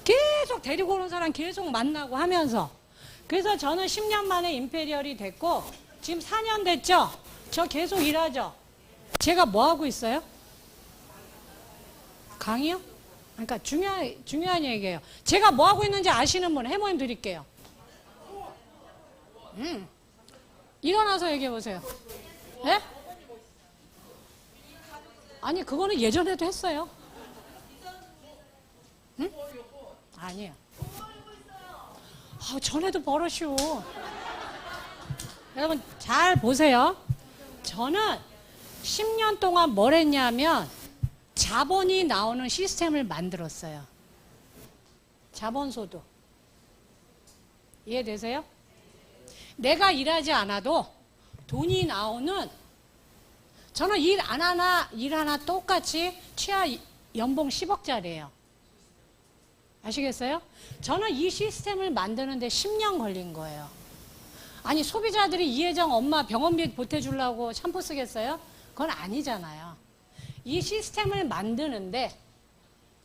계속 데리고 오는 사람 계속 만나고 하면서. 그래서 저는 10년 만에 임페리얼이 됐고 지금 4년 됐죠? 저 계속 일하죠? 제가 뭐 하고 있어요? 강의요? 그러니까 중요한 얘기예요. 제가 뭐 하고 있는지 아시는 분 해모임 드릴게요. 일어나서 얘기해 보세요. 네? 아니, 그거는 예전에도 했어요. 응? 아니에요. 전에도 버릇이오. 여러분, 잘 보세요. 저는 10년 동안 뭘 했냐면, 자본이 나오는 시스템을 만들었어요. 자본소득. 이해되세요? 내가 일하지 않아도 돈이 나오는, 저는 일 하나 똑같이 최하 연봉 10억짜리예요. 아시겠어요? 저는 이 시스템을 만드는데 10년 걸린 거예요. 아니, 소비자들이 이혜정 엄마 병원비 보태주려고 샴푸 쓰겠어요? 그건 아니잖아요. 이 시스템을 만드는데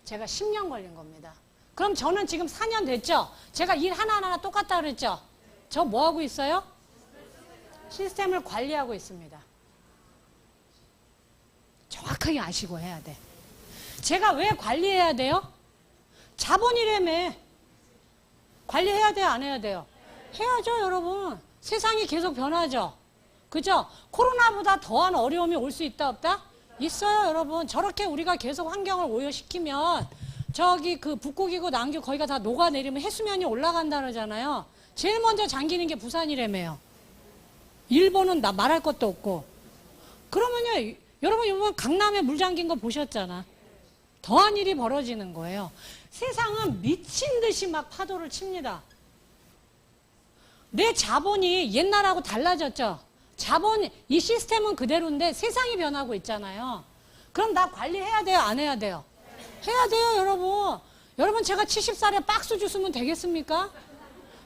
제가 10년 걸린 겁니다. 그럼 저는 지금 4년 됐죠? 제가 일 하나하나 똑같다 그랬죠? 저 뭐 하고 있어요? 시스템을 관리하고 있습니다. 정확하게 아시고 해야 돼. 제가 왜 관리해야 돼요? 자본이라며. 관리해야 돼요, 안 해야 돼요? 해야죠, 여러분. 세상이 계속 변하죠. 그죠? 코로나보다 더한 어려움이 올 수 있다, 없다? 있어요, 여러분. 저렇게 우리가 계속 환경을 오염시키면 저기 그 북극이고 남극 거기가 다 녹아내리면 해수면이 올라간다 그러잖아요. 제일 먼저 잠기는 게 부산이라며요. 일본은 나 말할 것도 없고. 그러면요, 여러분 이번 강남에 물 잠긴 거 보셨잖아. 더한 일이 벌어지는 거예요. 세상은 미친 듯이 막 파도를 칩니다. 내 자본이 옛날하고 달라졌죠. 자본, 이 시스템은 그대로인데 세상이 변하고 있잖아요. 그럼 나 관리해야 돼요, 안 해야 돼요? 해야 돼요, 여러분. 여러분, 제가 70살에 박스 주스면 되겠습니까?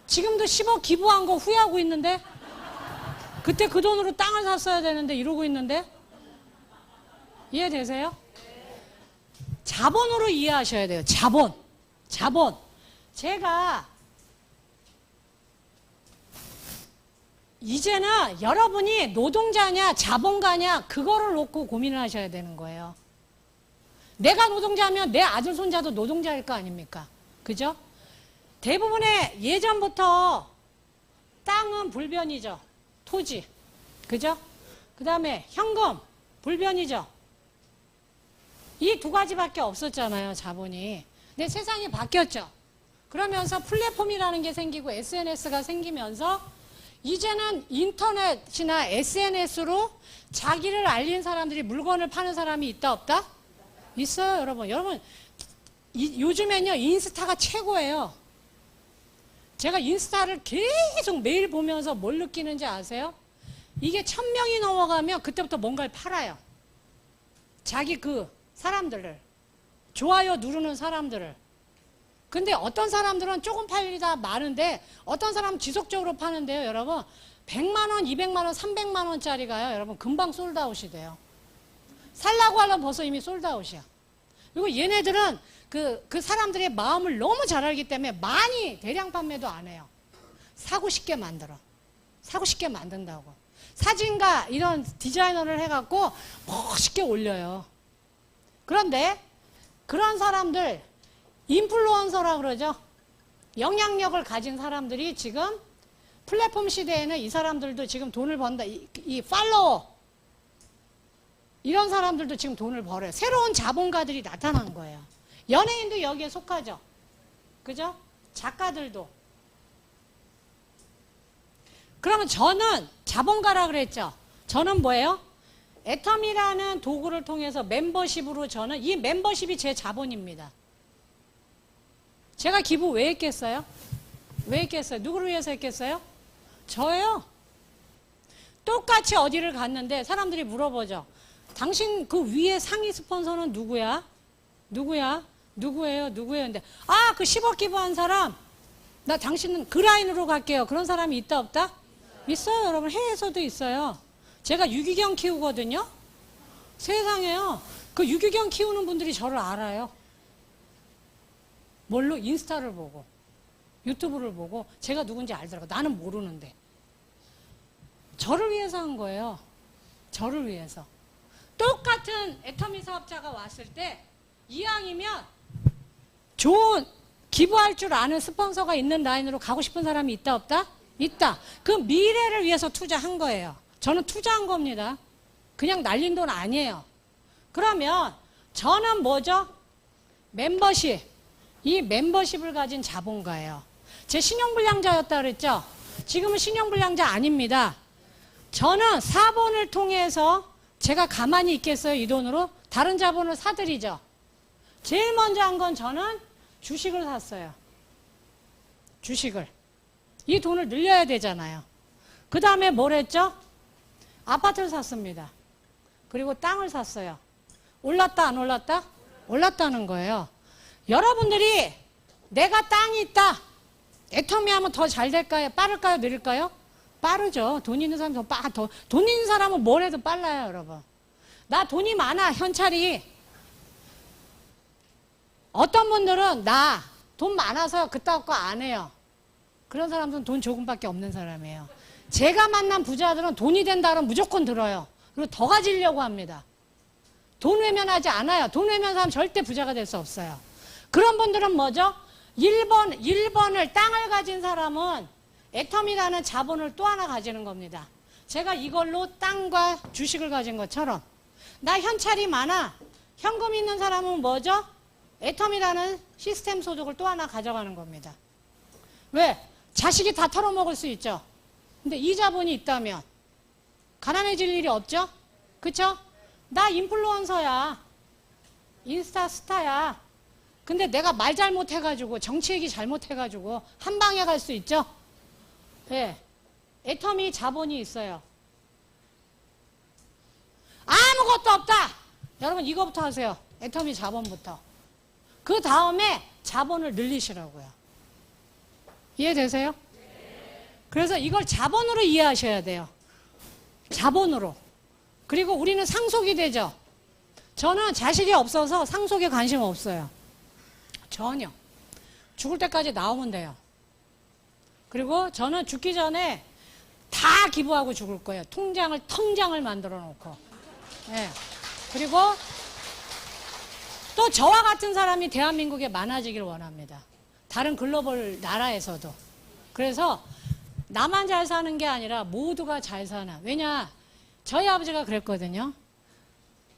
지금도 10억 기부한 거 후회하고 있는데, 그때 그 돈으로 땅을 샀어야 되는데 이러고 있는데, 이해되세요? 자본으로 이해하셔야 돼요. 자본. 자본. 제가 이제는 여러분이 노동자냐 자본가냐 그거를 놓고 고민을 하셔야 되는 거예요. 내가 노동자면 내 아들 손자도 노동자일 거 아닙니까? 그죠? 대부분의 예전부터 땅은 불변이죠. 토지. 그죠? 그 다음에 현금 불변이죠. 이 두 가지밖에 없었잖아요, 자본이. 근데 세상이 바뀌었죠. 그러면서 플랫폼이라는 게 생기고 SNS가 생기면서 이제는 인터넷이나 SNS로 자기를 알린 사람들이 물건을 파는 사람이 있다, 없다? 있어요, 여러분. 여러분, 요즘엔요, 인스타가 최고예요. 제가 인스타를 계속 매일 보면서 뭘 느끼는지 아세요? 이게 1000명이 넘어가면 그때부터 뭔가를 팔아요. 자기 사람들을. 좋아요 누르는 사람들을. 근데 어떤 사람들은 조금 팔리다 마는데 어떤 사람은 지속적으로 파는데요, 여러분. 100만원, 200만원, 300만원짜리가요, 여러분, 금방 솔드아웃이 돼요. 살라고 하면 벌써 이미 솔드아웃이야. 그리고 얘네들은 그 사람들의 마음을 너무 잘 알기 때문에 많이 대량 판매도 안 해요. 사고 싶게 만들어. 사고 싶게 만든다고. 사진가 이런 디자이너를 해갖고 멋있게 올려요. 그런데 그런 사람들, 인플루언서라 그러죠. 영향력을 가진 사람들이 지금 플랫폼 시대에는 이 사람들도 지금 돈을 번다. 이 팔로워 이런 사람들도 지금 돈을 벌어요. 새로운 자본가들이 나타난 거예요. 연예인도 여기에 속하죠. 그죠? 작가들도. 그러면 저는 자본가라 그랬죠. 저는 뭐예요? 애텀이라는 도구를 통해서 멤버십으로 저는 이 멤버십이 제 자본입니다. 제가 기부 왜 했겠어요? 왜 했겠어요? 누구를 위해서 했겠어요? 저예요. 똑같이 어디를 갔는데 사람들이 물어보죠. 당신 그 위에 상위 스폰서는 누구야? 누구야? 누구예요? 누구예요? 근데 그 10억 기부한 사람 나 당신은 그 라인으로 갈게요. 그런 사람이 있다 없다? 있어요, 여러분. 해외에서도 있어요. 제가 유기견 키우거든요. 세상에요. 그 유기견 키우는 분들이 저를 알아요. 뭘로? 인스타를 보고 유튜브를 보고 제가 누군지 알더라고요. 나는 모르는데. 저를 위해서 한 거예요. 저를 위해서. 똑같은 애터미 사업자가 왔을 때 이왕이면 좋은 기부할 줄 아는 스폰서가 있는 라인으로 가고 싶은 사람이 있다 없다? 있다. 그 미래를 위해서 투자한 거예요. 저는 투자한 겁니다. 그냥 날린 돈 아니에요. 그러면 저는 뭐죠? 멤버십. 이 멤버십을 가진 자본가예요. 제 신용불량자였다 그랬죠? 지금은 신용불량자 아닙니다. 저는 사본을 통해서 제가 가만히 있겠어요? 이 돈으로? 다른 자본을 사들이죠. 제일 먼저 한 건 저는 주식을 샀어요. 주식을. 이 돈을 늘려야 되잖아요. 그 다음에 뭘 했죠? 아파트를 샀습니다. 그리고 땅을 샀어요. 올랐다 안 올랐다? 올랐다는 거예요. 여러분들이 내가 땅이 있다. 애터미 하면 더 잘 될까요? 빠를까요? 느릴까요? 빠르죠. 돈 있는 사람이 돈 있는 사람은 뭘 해도 빨라요, 여러분. 나 돈이 많아, 현찰이. 어떤 분들은 나 돈 많아서 그따위 거 안 해요. 그런 사람들은 돈 조금밖에 없는 사람이에요. 제가 만난 부자들은 돈이 된다 그러면 무조건 들어요. 그리고 더 가지려고 합니다. 돈 외면하지 않아요. 돈 외면하는 사람 절대 부자가 될 수 없어요. 그런 분들은 뭐죠? 1번을 땅을 가진 사람은 애텀이라는 자본을 또 하나 가지는 겁니다. 제가 이걸로 땅과 주식을 가진 것처럼 나 현찰이 많아. 현금 있는 사람은 뭐죠? 애텀이라는 시스템 소득을 또 하나 가져가는 겁니다. 왜? 자식이 다 털어먹을 수 있죠. 근데 이 자본이 있다면 가난해질 일이 없죠? 그쵸? 나 인플루언서야. 인스타 스타야. 근데 내가 말 잘못해가지고 정치 얘기 잘못해가지고 한 방에 갈 수 있죠? 네. 애터미 자본이 있어요. 아무것도 없다. 여러분 이거부터 하세요. 애터미 자본부터. 그 다음에 자본을 늘리시라고요. 이해되세요? 그래서 이걸 자본으로 이해하셔야 돼요. 자본으로. 그리고 우리는 상속이 되죠. 저는 자식이 없어서 상속에 관심 없어요. 전혀. 죽을 때까지 나오면 돼요. 그리고 저는 죽기 전에 다 기부하고 죽을 거예요. 통장을 만들어 놓고. 네. 그리고 또 저와 같은 사람이 대한민국에 많아지길 원합니다. 다른 글로벌 나라에서도. 그래서 나만 잘 사는 게 아니라 모두가 잘 사나. 왜냐? 저희 아버지가 그랬거든요.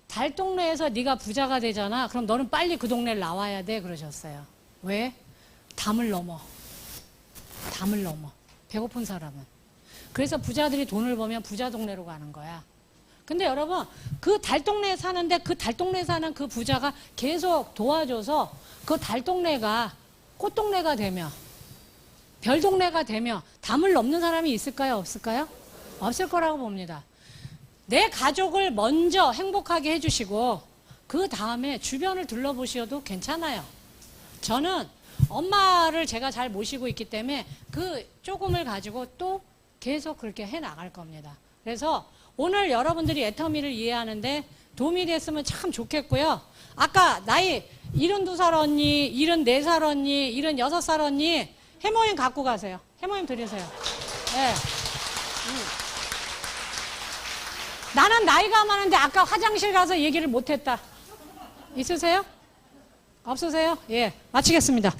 달 동네에서 네가 부자가 되잖아. 그럼 너는 빨리 그 동네를 나와야 돼. 그러셨어요. 왜? 담을 넘어. 담을 넘어. 배고픈 사람은. 그래서 부자들이 돈을 벌면 부자 동네로 가는 거야. 근데 여러분 그 달 동네에 사는데 그 달 동네에 사는 그 부자가 계속 도와줘서 그 달 동네가 꽃동네가 되며 별 동네가 되며 담을 넘는 사람이 있을까요? 없을까요? 없을 거라고 봅니다. 내 가족을 먼저 행복하게 해주시고 그 다음에 주변을 둘러보셔도 괜찮아요. 저는 엄마를 제가 잘 모시고 있기 때문에 그 조금을 가지고 또 계속 그렇게 해나갈 겁니다. 그래서 오늘 여러분들이 애터미를 이해하는데 도움이 됐으면 참 좋겠고요. 아까 나이 72살 언니, 74살 언니, 76살 언니 해모임 갖고 가세요. 해모임 드리세요. 네. 나는 나이가 많은데 아까 화장실 가서 얘기를 못했다. 있으세요? 없으세요? 예, 마치겠습니다.